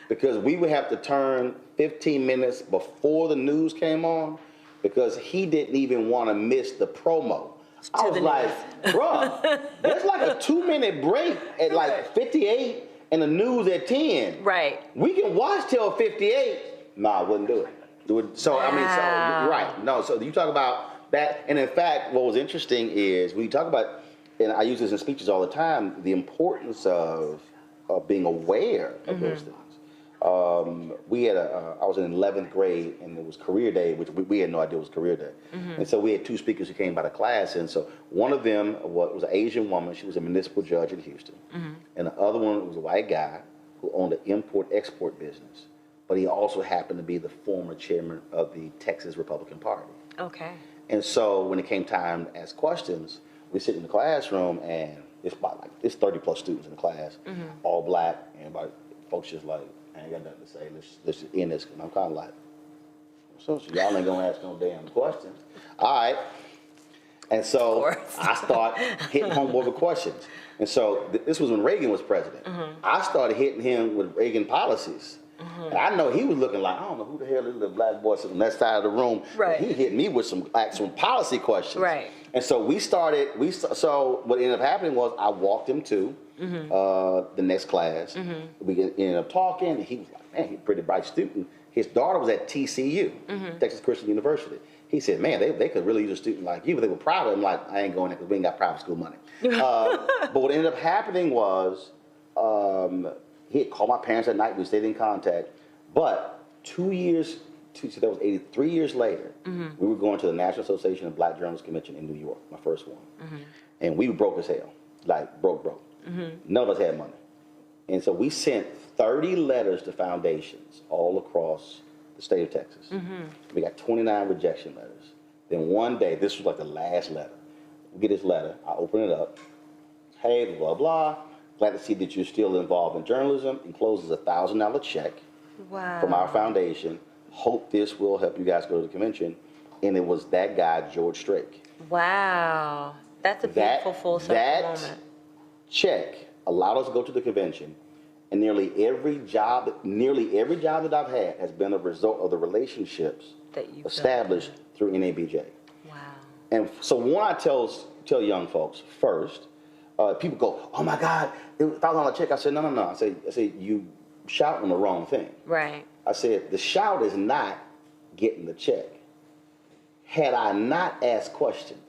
S11: because we would have to turn 15 minutes before the news came on because he didn't even want to miss the promo. I was like, bruh, there's like a 2-minute break at like 58 and the news at 10.
S21: Right.
S11: We can watch till 58. No, I wouldn't do it. So, I mean, so, right. No, so you talk about that. And in fact, what was interesting is when you talk about, and I use this in speeches all the time, the importance of being aware of those things. I was in 11th grade and it was career day, which we had no idea it was career day. And so we had 2 speakers who came by the class. And so one of them was an Asian woman. She was a municipal judge in Houston. And the other one was a white guy who owned an import-export business. But he also happened to be the former chairman of the Texas Republican Party.
S21: Okay.
S11: And so when it came time to ask questions, we sit in the classroom and it's 30 plus students in the class, all black, and folks just like, I ain't got nothing to say. Let's just end this. And I'm kind of like, so y'all ain't gonna ask no damn questions. All right. And so I start hitting home with questions. And so this was when Reagan was president. I started hitting him with Reagan policies. And I know he was looking like, I don't know who the hell is the black boy sitting on that side of the room.
S21: Right.
S11: He hit me with some policy questions.
S21: Right.
S11: And so so what ended up happening was I walked him to the next class. We ended up talking, and he was like, man, he's a pretty bright student. His daughter was at TCU, Texas Christian University. He said, man, they could really use a student like you, but they were private. I'm like, I ain't going there because we ain't got private school money. But what ended up happening was he had called my parents at night. We stayed in contact. But 2 years, so that was 83 years later, we were going to the National Association of Black Journalists Convention in New York, my first one. And we were broke as hell, like broke. None of us had money. And so we sent 30 letters to foundations all across the state of Texas. We got 29 rejection letters. Then one day, this was like the last letter. We get this letter, I open it up, hey, blah, blah. Glad to see that you're still involved in journalism. Encloses a $1,000 check from our foundation. Hope this will help you guys go to the convention. And it was that guy, George Strait.
S21: Wow. That's a beautiful full circle moment.
S11: That check allowed us to go to the convention. And nearly every job that I've had has been a result of the relationships that you established through NABJ. Wow. And so when I tell young folks, first, people go, oh my God, it was $1,000 check. I said, no. I say, you shouting the wrong thing.
S21: Right.
S11: I said, the shout is not getting the check. Had I not asked questions,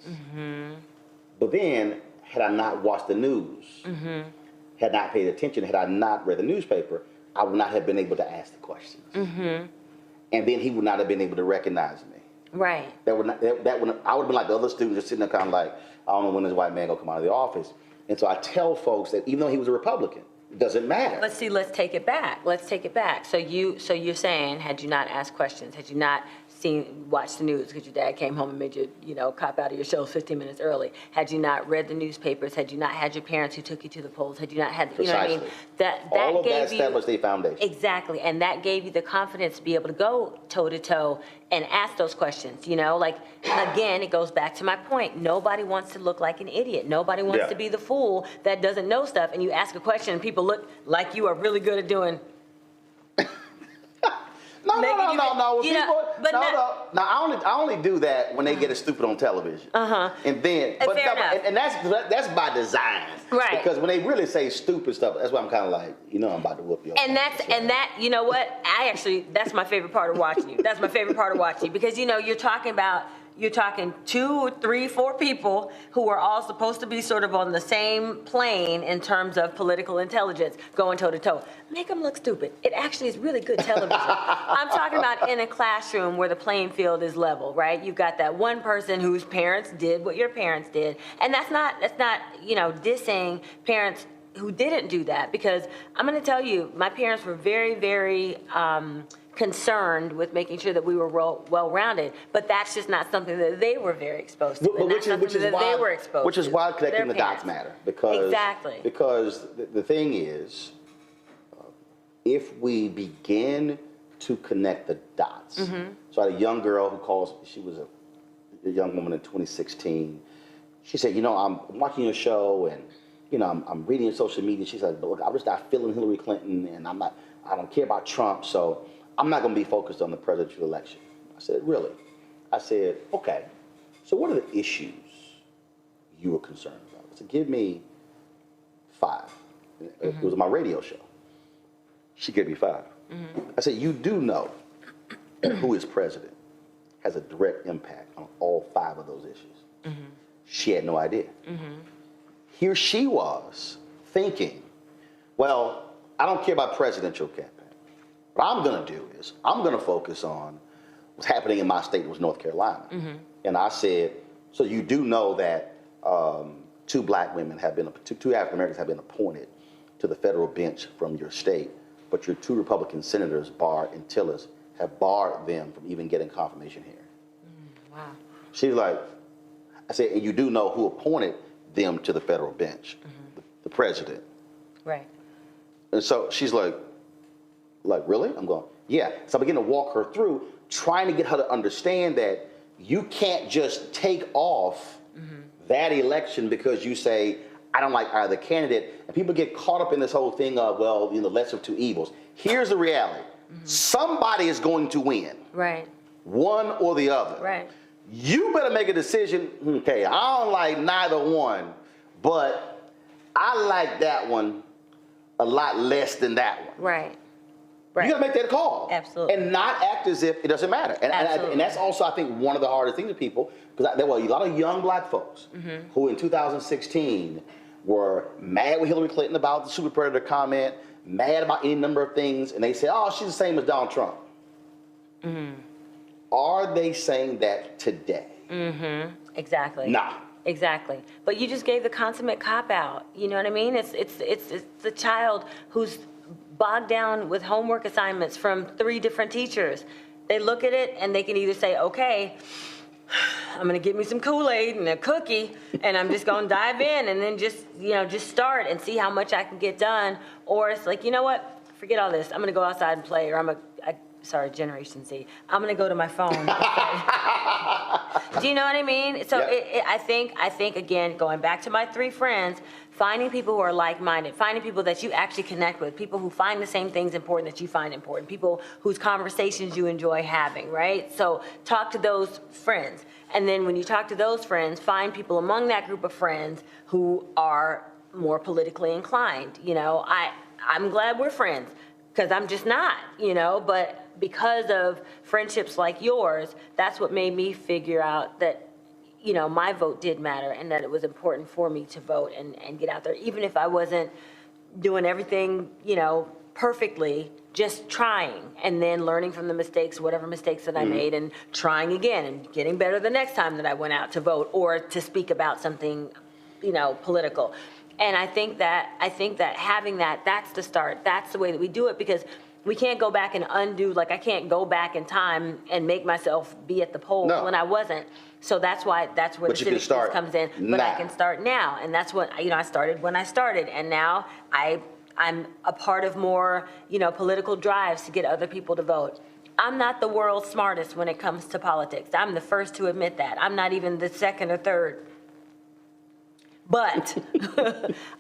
S11: but then had I not watched the news, had not paid attention, had I not read the newspaper, I would not have been able to ask the questions. And then he would not have been able to recognize me.
S21: Right.
S11: I would have been like the other students just sitting there kind of like, I don't know when this white man gonna come out of the office. And so I tell folks that even though he was a Republican, it doesn't matter.
S21: Let's take it back. So you're saying, had you not asked questions, had you not watched the news because your dad came home and made you, cop out of your show 15 minutes early, had you not read the newspapers, had you not had your parents who took you to the polls, had you not had, you know what I mean?
S11: All of that established a foundation.
S21: Exactly, and that gave you the confidence to be able to go toe-to-toe and ask those questions, again, it goes back to my point. Nobody wants to look like an idiot. Nobody wants to be the fool that doesn't know stuff, and you ask a question and people look like you are really good at doing.
S11: No. I only do that when they get it stupid on television. And then, and that's by design.
S21: Right.
S11: Because when they really say stupid stuff, that's why I'm kind of like, I'm about to whoop you.
S21: You know what? That's my favorite part of watching you. That's my favorite part of watching you because you're talking 2, 3, 4 people who are all supposed to be sort of on the same plane in terms of political intelligence, going toe to toe. Make them look stupid. It actually is really good television. I'm talking about in a classroom where the playing field is level, right? You've got that one person whose parents did what your parents did, and that's not dissing parents who didn't do that, because I'm going to tell you, my parents were very, very concerned with making sure that we were well-rounded, but that's just not something that they were very exposed to. Which
S11: is why connecting the dots matter. Because the thing is, if we begin to connect the dots. So I had a young girl who calls. She was a young woman in 2016. She said, I'm watching your show and I'm reading your social media. She said, look, I just started feeling Hillary Clinton, and I don't care about Trump, so I'm not going to be focused on the presidential election. I said, really? I said, okay, so what are the issues you were concerned about? I said, give me 5. It was my radio show. She gave me 5. I said, you do know that who is president has a direct impact on all 5 of those issues. She had no idea. Here she was thinking, well, I don't care about presidential campaign. What I'm going to do is I'm going to focus on what's happening in my state, was North Carolina. And I said, so you do know that 2 black women have been, 2 African Americans have been appointed to the federal bench from your state, but your 2 Republican senators, Barr and Tillis, have barred them from even getting confirmation hearing.
S21: Wow.
S11: She's like, I said, and you do know who appointed them to the federal bench, the president.
S21: Right.
S11: And so she's like, really? I'm going, yeah. So I begin to walk her through, trying to get her to understand that you can't just take off that election because you say, I don't like either candidate. And people get caught up in this whole thing of, well, lesser of 2 evils. Here's the reality. Somebody is going to win.
S21: Right.
S11: One or the other.
S21: Right.
S11: You better make a decision. Okay, I don't like neither one, but I like that one a lot less than that one.
S21: Right.
S11: You got to make that call.
S21: Absolutely.
S11: And not act as if it doesn't matter. And that's also, I think, one of the hardest things to people, because there were a lot of young black folks who in 2016 were mad with Hillary Clinton about the super predator comment, mad about any number of things, and they said, oh, she's the same as Donald Trump. Are they saying that today?
S21: Exactly.
S11: Nah.
S21: Exactly. But you just gave the consummate cop-out. You know what I mean? It's the child who's bogged down with homework assignments from 3 different teachers. They look at it and they can either say, okay, I'm gonna get me some Kool-Aid and a cookie, and I'm just gonna dive in and then just start and see how much I can get done. Or it's like, you know what? Forget all this. I'm gonna go outside and play, or sorry, Generation Z. I'm gonna go to my phone. Do you know what I mean? So
S11: Yep.
S21: I think again, going back to my 3 friends, finding people who are like-minded, finding people that you actually connect with, people who find the same things important that you find important, people whose conversations you enjoy having, right? So talk to those friends. And then when you talk to those friends, find people among that group of friends who are more politically inclined. I'm glad we're friends, because I'm just not, but because of friendships like yours, that's what made me figure out that, my vote did matter and that it was important for me to vote and get out there, even if I wasn't doing everything, perfectly, just trying and then learning from the mistakes, whatever mistakes that I made, and trying again and getting better the next time that I went out to vote or to speak about something, political. And I think that having that's the start. That's the way that we do it, because we can't go back and undo, I can't go back in time and make myself be at the polls when I wasn't. So that's where the civic piece comes in. But I can start now. And that's what, I started when I started. And now I'm a part of more, political drives to get other people to vote. I'm not the world's smartest when it comes to politics. I'm the first to admit that. I'm not even the second or third. But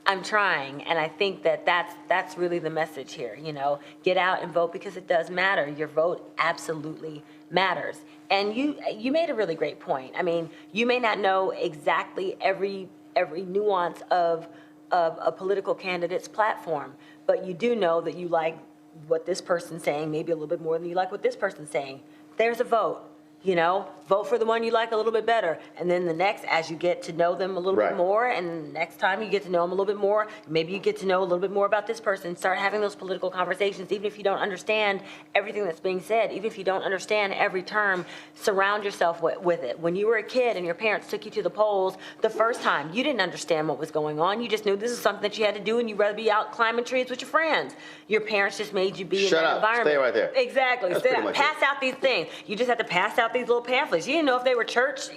S21: I'm trying, and I think that's really the message here. Get out and vote, because it does matter. Your vote absolutely matters. And you made a really great point. I mean, you may not know exactly every nuance of a political candidate's platform, but you do know that you like what this person's saying, maybe a little bit more than you like what this person's saying. There's a vote. Vote for the one you like a little bit better. And then the next, as you get to know them a little bit more, and next time you get to know them a little bit more, maybe you get to know a little bit more about this person, start having those political conversations, even if you don't understand everything that's being said, even if you don't understand every term, surround yourself with it. When you were a kid and your parents took you to the polls the first time, you didn't understand what was going on. You just knew this is something that you had to do, and you'd rather be out climbing trees with your friends. Your parents just made you be in that environment.
S11: Stay right there.
S21: Exactly. Pass out these things. You just had to pass out these little pamphlets. You didn't know if they were church,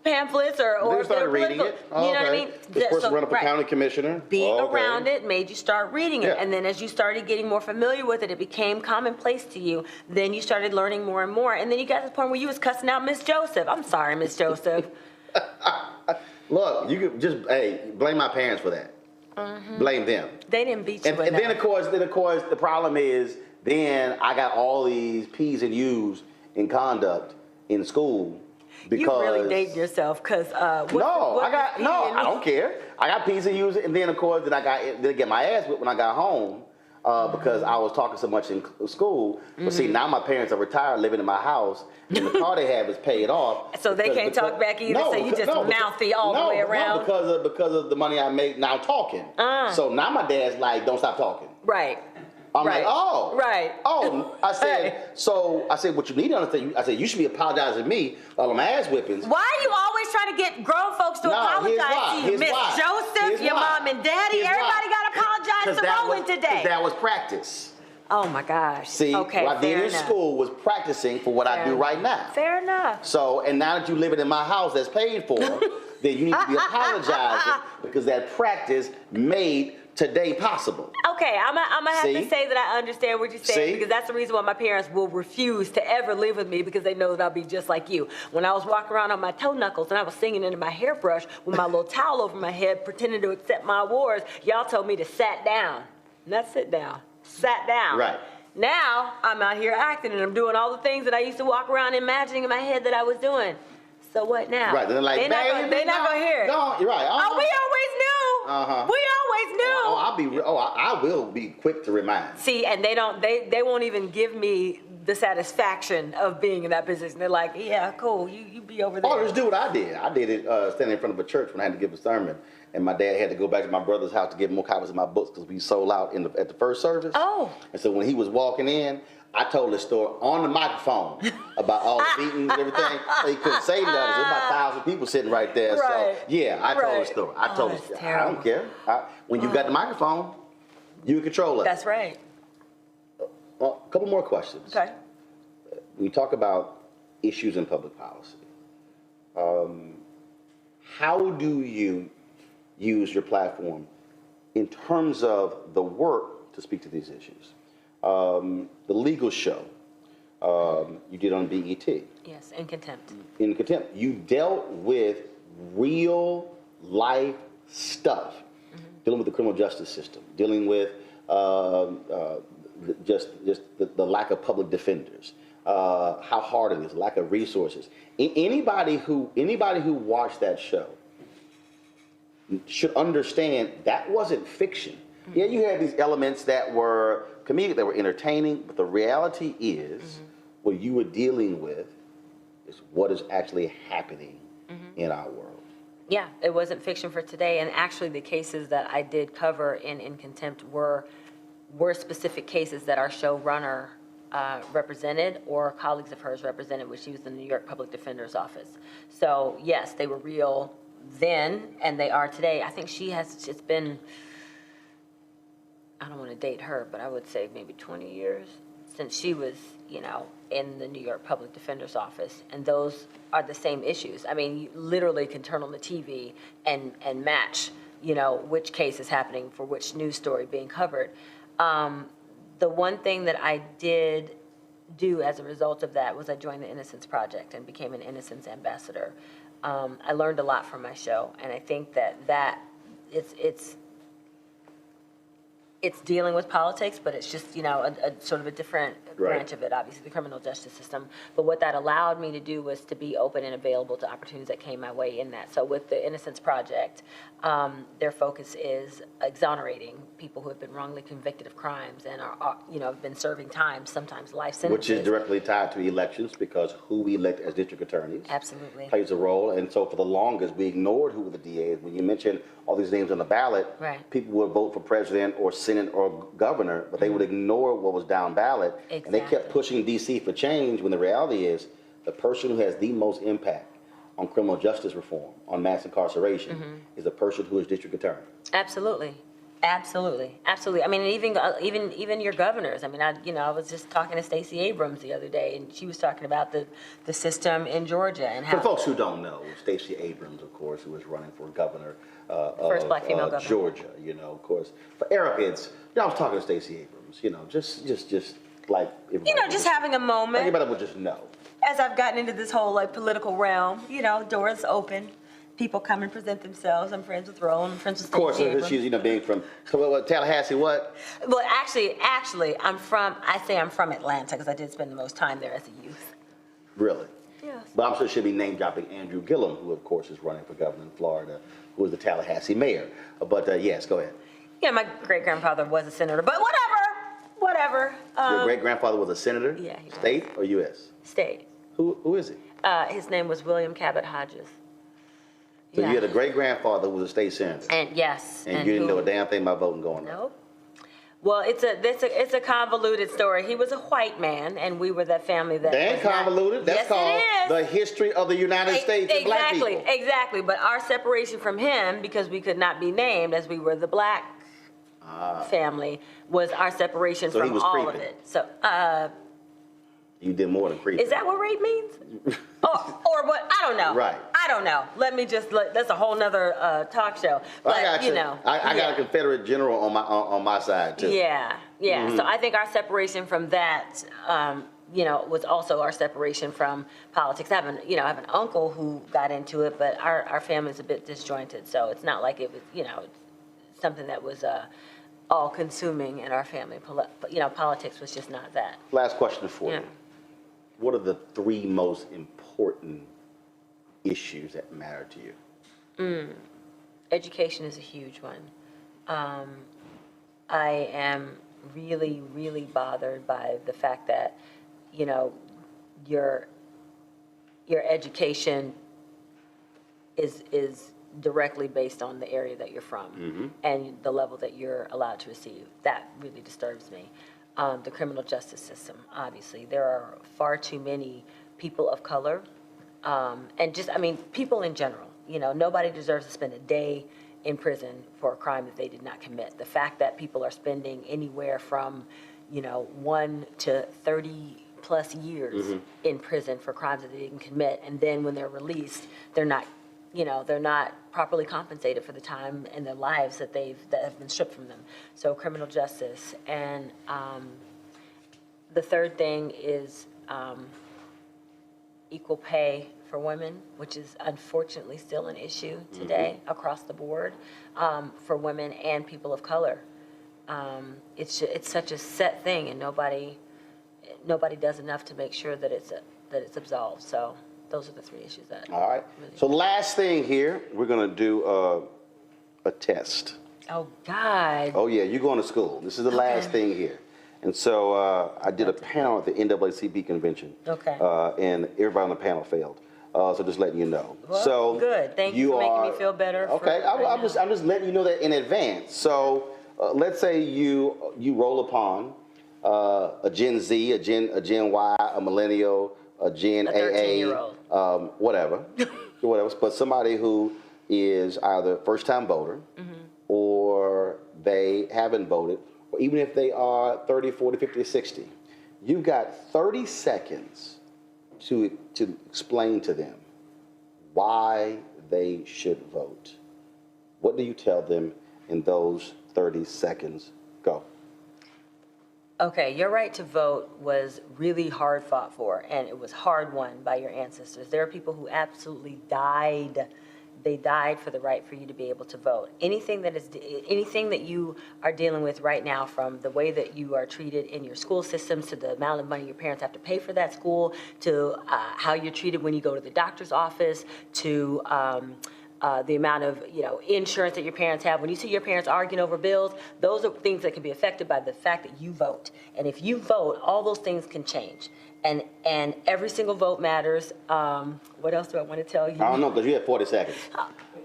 S21: pamphlets or if they were
S11: reading
S21: political.
S11: it.
S21: You know what I mean?
S11: This person run up for county commissioner.
S21: Being around it made you start reading it. And then as you started getting more familiar with it, it became commonplace to you. Then you started learning more and more. And then you got to the point where you was cussing out Miss Joseph. I'm sorry, Miss Joseph.
S11: Look, you could just, blame my parents for that. Mm-hmm. Blame them.
S21: They didn't beat you.
S11: And then of course, the problem is, then I got all these P's and U's in conduct in school, because
S21: you really dating yourself, because
S11: I don't care. I got P's and U's, and then of course then I get my ass whipped when I got home, because I was talking so much in school. But see, now my parents are retired, living in my house, and the car they have is paid off.
S21: So they can't talk back either. So you just mouthy all the way around.
S11: No, because of the money I make now talking. So now my dad's like, don't stop talking.
S21: Right.
S11: I'm like, oh.
S21: Right.
S11: Oh, I said, what you need to understand, I said, you should be apologizing to me all them ass whippings.
S21: Why are you always trying to get grown folks to apologize to you? Miss Joseph, your mom and daddy, everybody got to apologize to Roland today.
S11: Because that was practice.
S21: Oh my gosh.
S11: See, what I did in school was practicing for what I do right now.
S21: Fair enough.
S11: So, and now that you live in my house that's paid for, then you need to be apologizing, because that practice made today possible.
S21: Okay, I'm gonna have to say that I understand what you're saying, because that's the reason why my parents will refuse to ever live with me, because they know that I'll be just like you. When I was walking around on my toe knuckles and I was singing into my hairbrush with my little towel over my head, pretending to accept my awards, y'all told me to sat down. Not sit down. Sat down.
S11: Right.
S21: Now I'm out here acting, and I'm doing all the things that I used to walk around imagining in my head that I was doing. So what now?
S11: Right. They're like,
S21: they're not gonna hear it.
S11: No, you're right.
S21: Oh, we always knew. We always knew.
S11: I will be quick to remind.
S21: See, and they won't even give me the satisfaction of being in that position. They're like, yeah, cool, you be over there.
S11: Oh, just do what I did. I did it standing in front of a church when I had to give a sermon, and my dad had to go back to my brother's house to give more copies of my books, because we sold out at the first service.
S21: Oh.
S11: And so when he was walking in, I told the story on the microphone about all the beatings and everything. So he couldn't say nothing. There's about 1,000 people sitting right there.
S21: Right.
S11: So yeah, I told the story. I told the story. I don't care. When you got the microphone, you control it.
S21: That's right.
S11: A couple more questions.
S21: Okay.
S11: When you talk about issues in public policy, How do you use your platform in terms of the work to speak to these issues? The legal show you did on BET.
S21: Yes, in contempt.
S11: In contempt, you dealt with real life stuff, dealing with the criminal justice system, dealing with just the lack of public defenders, how hard it is, lack of resources. Anybody who watched that show should understand that wasn't fiction. Yeah, you had these elements that were comedic, that were entertaining, but the reality is what you were dealing with is what is actually happening in our world.
S21: Yeah, it wasn't fiction for today, and actually the cases that I did cover in contempt were specific cases that our showrunner represented or colleagues of hers represented, which she was in the New York Public Defender's Office. So yes, they were real then, and they are today. I think it's been, I don't want to date her, but I would say maybe 20 years since she was, in the New York Public Defender's Office, and those are the same issues. I mean, you literally can turn on the TV and match, which case is happening for which news story being covered. The one thing that I did do as a result of that was I joined the Innocence Project and became an Innocence Ambassador. I learned a lot from my show, and I think that it's dealing with politics, but it's just, a sort of a different branch of it, obviously, the criminal justice system. But what that allowed me to do was to be open and available to opportunities that came my way in that. So with the Innocence Project, their focus is exonerating people who have been wrongly convicted of crimes and are have been serving time, sometimes life sentences.
S11: Which is directly tied to elections, because who we elect as district attorneys plays a role. And so for the longest, we ignored who the DAs. When you mentioned all these names on the ballot, people would vote for president or Senate or governor, but they would ignore what was down ballot. And they kept pushing DC for change, when the reality is the person who has the most impact on criminal justice reform, on mass incarceration, is a person who is district attorney.
S21: Absolutely. I mean, even your governors. I mean, I was just talking to Stacey Abrams the other day, and she was talking about the system in Georgia and how.
S11: For folks who don't know, Stacey Abrams, of course, who was running for governor
S21: first black female governor.
S11: Georgia, of course. For arrogance, I was talking to Stacey Abrams, just like
S21: just having a moment.
S11: Everybody would just know.
S21: As I've gotten into this whole political realm, doors open. People come and present themselves. I'm friends with Roland. I'm friends with Stacey Abrams.
S11: Of course, she's being from Tallahassee. What?
S21: Well, actually, I'm from Atlanta, because I did spend the most time there as a youth.
S11: Really?
S21: Yes.
S11: But I'm sure she'll be name dropping Andrew Gillum, who of course is running for governor in Florida, who is the Tallahassee mayor. But yes, go ahead.
S21: Yeah, my great grandfather was a senator, but whatever.
S11: Your great grandfather was a senator?
S21: Yeah. He was.
S11: State or U.S.?
S21: State.
S11: Who is he?
S21: His name was William Cabot Hodges.
S11: So you had a great grandfather who was a state senator.
S21: And yes.
S11: And you didn't know a damn thing about voting going on.
S21: Nope. Well, it's a convoluted story. He was a white man, and we were that family that.
S11: That ain't convoluted. That's called the history of the United States and black people.
S21: Exactly. But our separation from him, because we could not be named as we were the black family, was our separation from all of it. So.
S11: You did more than creeping.
S21: Is that what rape means? or what? I don't know.
S11: Right.
S21: I don't know. That's a whole nother talk show. But,
S11: I got you. I got a Confederate general on my side too.
S21: Yeah. So I think our separation from that, was also our separation from politics. I have an uncle who got into it, but our family's a bit disjointed. So it's not like it was, something that was all consuming in our family. Politics was just not that.
S11: Last question for you. What are the 3 most important issues that matter to you?
S21: Education is a huge one. I am really, really bothered by the fact that, your education is directly based on the area that you're from and the level that you're allowed to receive. That really disturbs me. The criminal justice system, obviously. There are far too many people of color, and people in general. Nobody deserves to spend a day in prison for a crime that they did not commit. The fact that people are spending anywhere from, 1 to 30 plus years in prison for crimes that they didn't commit. And then when they're released, they're not properly compensated for the time in their lives that have been stripped from them. So criminal justice. And the third thing is equal pay for women, which is unfortunately still an issue today across the board for women and people of color. It's such a set thing, and nobody does enough to make sure that it's absolved. So those are the three issues that.
S11: All right. So last thing here, we're going to do a test.
S21: Oh God.
S11: Oh yeah, you're going to school. This is the last thing here. And so I did a panel at the NAACP convention. Okay. And everybody on the panel failed. So just letting you know.
S21: Well,
S11: so
S21: good. Thank you for making me feel better.
S11: Okay. I'm just letting you know that in advance. So let's say you roll upon a Gen Z, a Gen Y, a millennial, a Gen AA,
S21: 13-year-old.
S11: whatever, but somebody who is either first-time voter or they haven't voted, or even if they are 30, 40, 50, 60, you've got 30 seconds to explain to them why they should vote. What do you tell them in those 30 seconds? Go.
S21: Okay, your right to vote was really hard fought for, and it was hard won by your ancestors. There are people who absolutely died. They died for the right for you to be able to vote. Anything that you are dealing with right now, from the way that you are treated in your school systems, to the amount of money your parents have to pay for that school, to how you're treated when you go to the doctor's office, to the amount of insurance that your parents have. When you see your parents arguing over bills, those are things that can be affected by the fact that you vote. And if you vote, all those things can change. And every single vote matters. What else do I want to tell you?
S11: I don't know, because you had 40 seconds.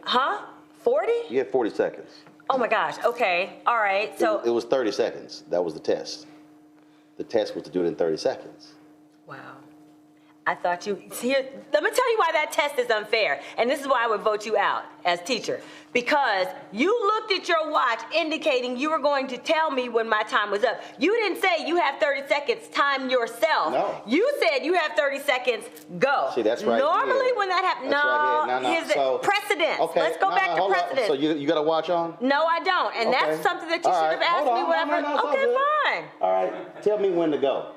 S21: Huh? 40?
S11: You had 40 seconds.
S21: Oh my gosh. Okay. All right. So
S11: it was 30 seconds. That was the test. The test was to do it in 30 seconds.
S21: wow. I thought you, here, let me tell you why that test is unfair. And this is why I would vote you out as teacher. Because you looked at your watch indicating you were going to tell me when my time was up. You didn't say you have 30 seconds, time yourself. No. You said you have 30 seconds, go.
S11: See, that's right.
S21: Normally when that happens,
S11: Right
S21: here's the precedence.
S11: Okay.
S21: Let's go back to precedence.
S11: So you got a watch on?
S21: No, I don't. And that's something that you should have asked me whatever. Okay, fine.
S11: All right, tell me when to go.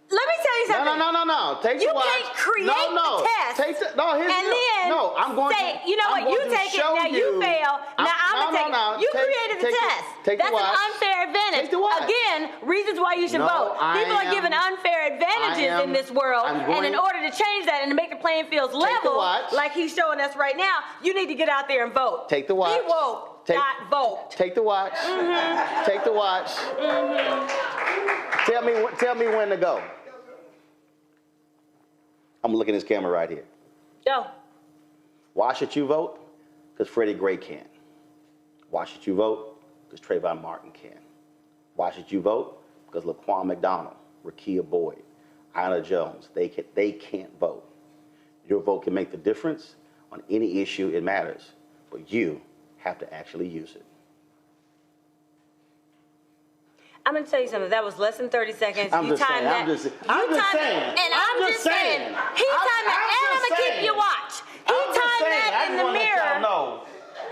S21: Let me tell you something.
S11: No. Take the watch.
S21: You can't create the test.
S11: Here's the deal. I'm going
S21: say, you know what, you take it, now you fail. Now I'm going to take it. You created the test. That's an unfair advantage. Again, reasons why you should vote. People are given unfair advantages in this world. And in order to change that and to make the playing fields level, like he's showing us right now, you need to get out there and vote.
S11: Take the watch.
S21: Be woke, not vote.
S11: Take the watch. Take the watch. Tell me when to go. I'm looking at this camera right here.
S21: Go.
S11: Why should you vote? Because Freddie Gray can. Why should you vote? Because Trayvon Martin can. Why should you vote? Because Laquan McDonald, Rakia Boyd, Ina Jones, they can't vote. Your vote can make the difference on any issue it matters, but you have to actually use it.
S21: I'm going to tell you something. That was less than 30 seconds.
S11: I'm just saying.
S21: And I'm just saying. He timed that. And I'm going to keep your watch. He timed that in the mirror.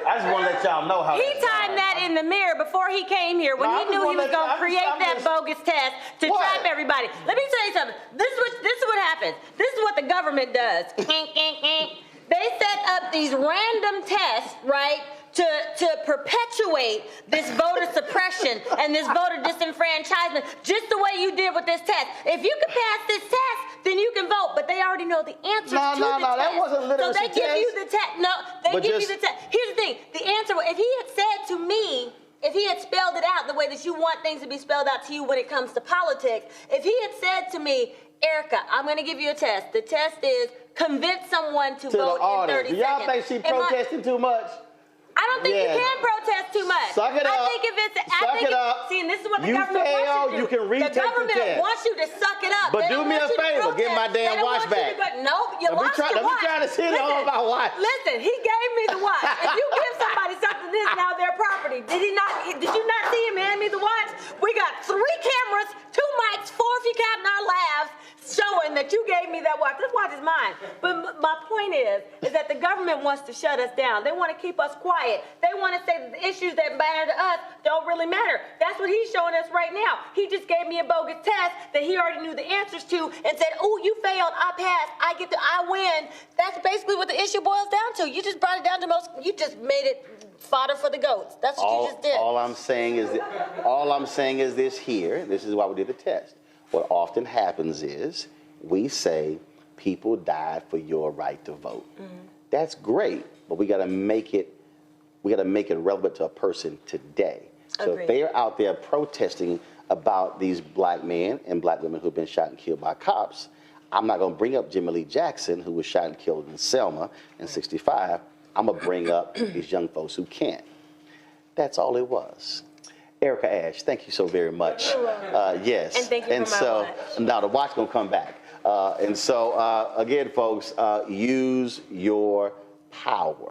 S11: I just want to let y'all know how.
S21: He timed that in the mirror before he came here when he knew he was going to create that bogus test to trap everybody. Let me tell you something. This is what happens. This is what the government does. They set up these random tests, right? To perpetuate this voter suppression and this voter disenfranchisement, just the way you did with this test. If you can pass this test, then you can vote. But they already know the answers to the test.
S11: No, that wasn't literacy
S21: So they give you the test. No, they give you the test. Here's the thing. The answer, if he had said to me, if he had spelled it out the way that you want things to be spelled out to you when it comes to politics, if he had said to me, Erica, I'm going to give you a test. The test is convince someone to vote in 30 seconds.
S11: Do y'all think she's protesting too much?
S21: I don't think you can protest too much.
S11: Suck it up.
S21: I think if it's, see, and this is what the government wants you to do.
S11: You can retake the test.
S21: The government wants you to suck it up.
S11: But do me a favor, get my damn watch back.
S21: No, you lost your watch.
S11: Let me try to sit on my watch.
S21: Listen, he gave me the watch. If you give somebody something that is now their property, did you not see him hand me the watch? We got 3 cameras to 2 mics, 4 if you count in our labs, showing that you gave me that watch. This watch is mine. But my point is that the government wants to shut us down. They want to keep us quiet. They want to say that the issues that matter to us don't really matter. That's what he's showing us right now. He just gave me a bogus test that he already knew the answers to and said, oh, you failed, I passed, I win. That's basically what the issue boils down to. You just brought it down to you just made it fodder for the goats. That's what you just did.
S11: All I'm saying is this here. This is why we did the test. What often happens is we say people died for your right to vote. That's great, but we got to make it relevant to a person today. So if they are out there protesting about these black men and black women who've been shot and killed by cops, I'm not going to bring up Jimmy Lee Jackson, who was shot and killed in Selma in '65. I'm going to bring up these young folks who can't. That's all it was. Erica Ash, thank you so very much. Yes.
S21: And thank you for my watch.
S11: Now the watch going to come back. Again, folks, use your power.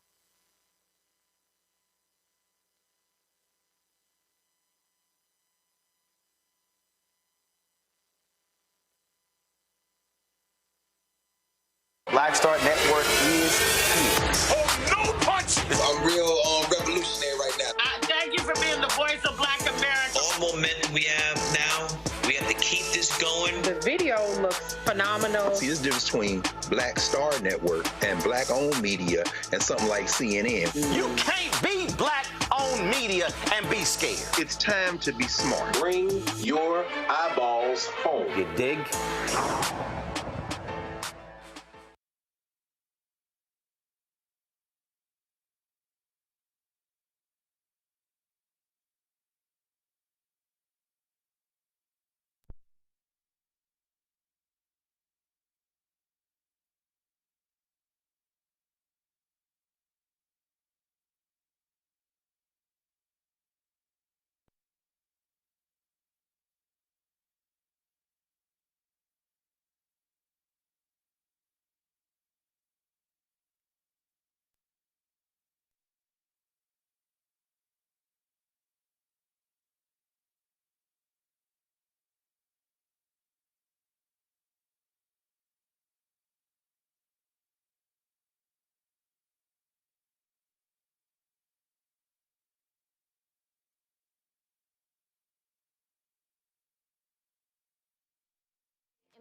S11: Black Star Network is here.
S8: Oh, no punch!
S5: I'm real revolutionary right now.
S8: Thank you for being the voice of Black America.
S5: All momentum we have now, we have to keep this going.
S6: The video looks phenomenal.
S7: See, this difference between Black Star Network and black-owned media and something like CNN.
S8: You can't be black-owned media and be scared.
S7: It's time to be smart.
S10: Bring your eyeballs home.
S11: You dig?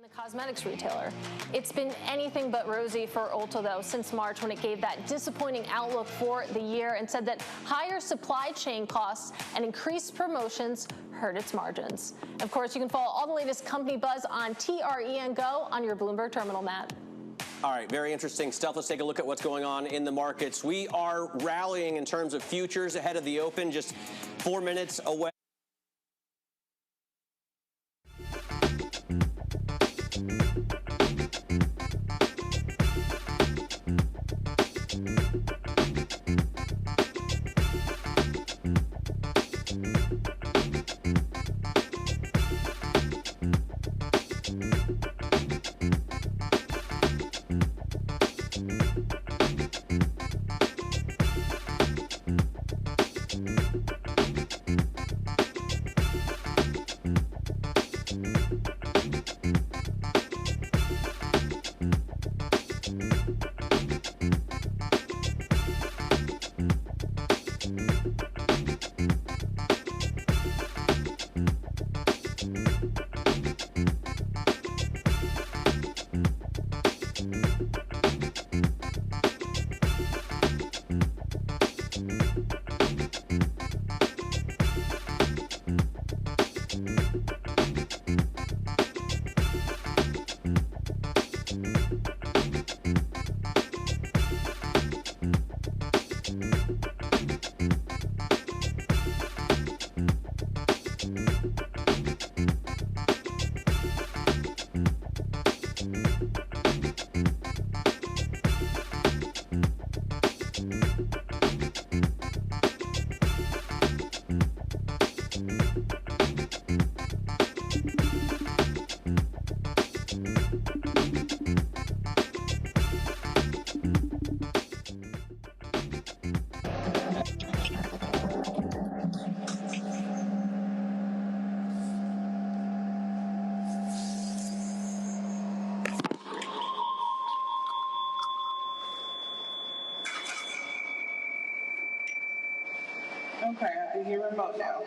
S3: The cosmetics retailer. It's been anything but rosy for Ulta, though, since March, when it gave that disappointing outlook for the year and said that higher supply chain costs and increased promotions hurt its margins. Of course, you can follow all the latest company buzz on TREN Go on your Bloomberg terminal, Matt.
S22: All right, very interesting stuff. Let's take a look at what's going on in the markets. We are rallying in terms of futures ahead of the open, just 4 minutes away.
S4: Okay, I can hear remote now.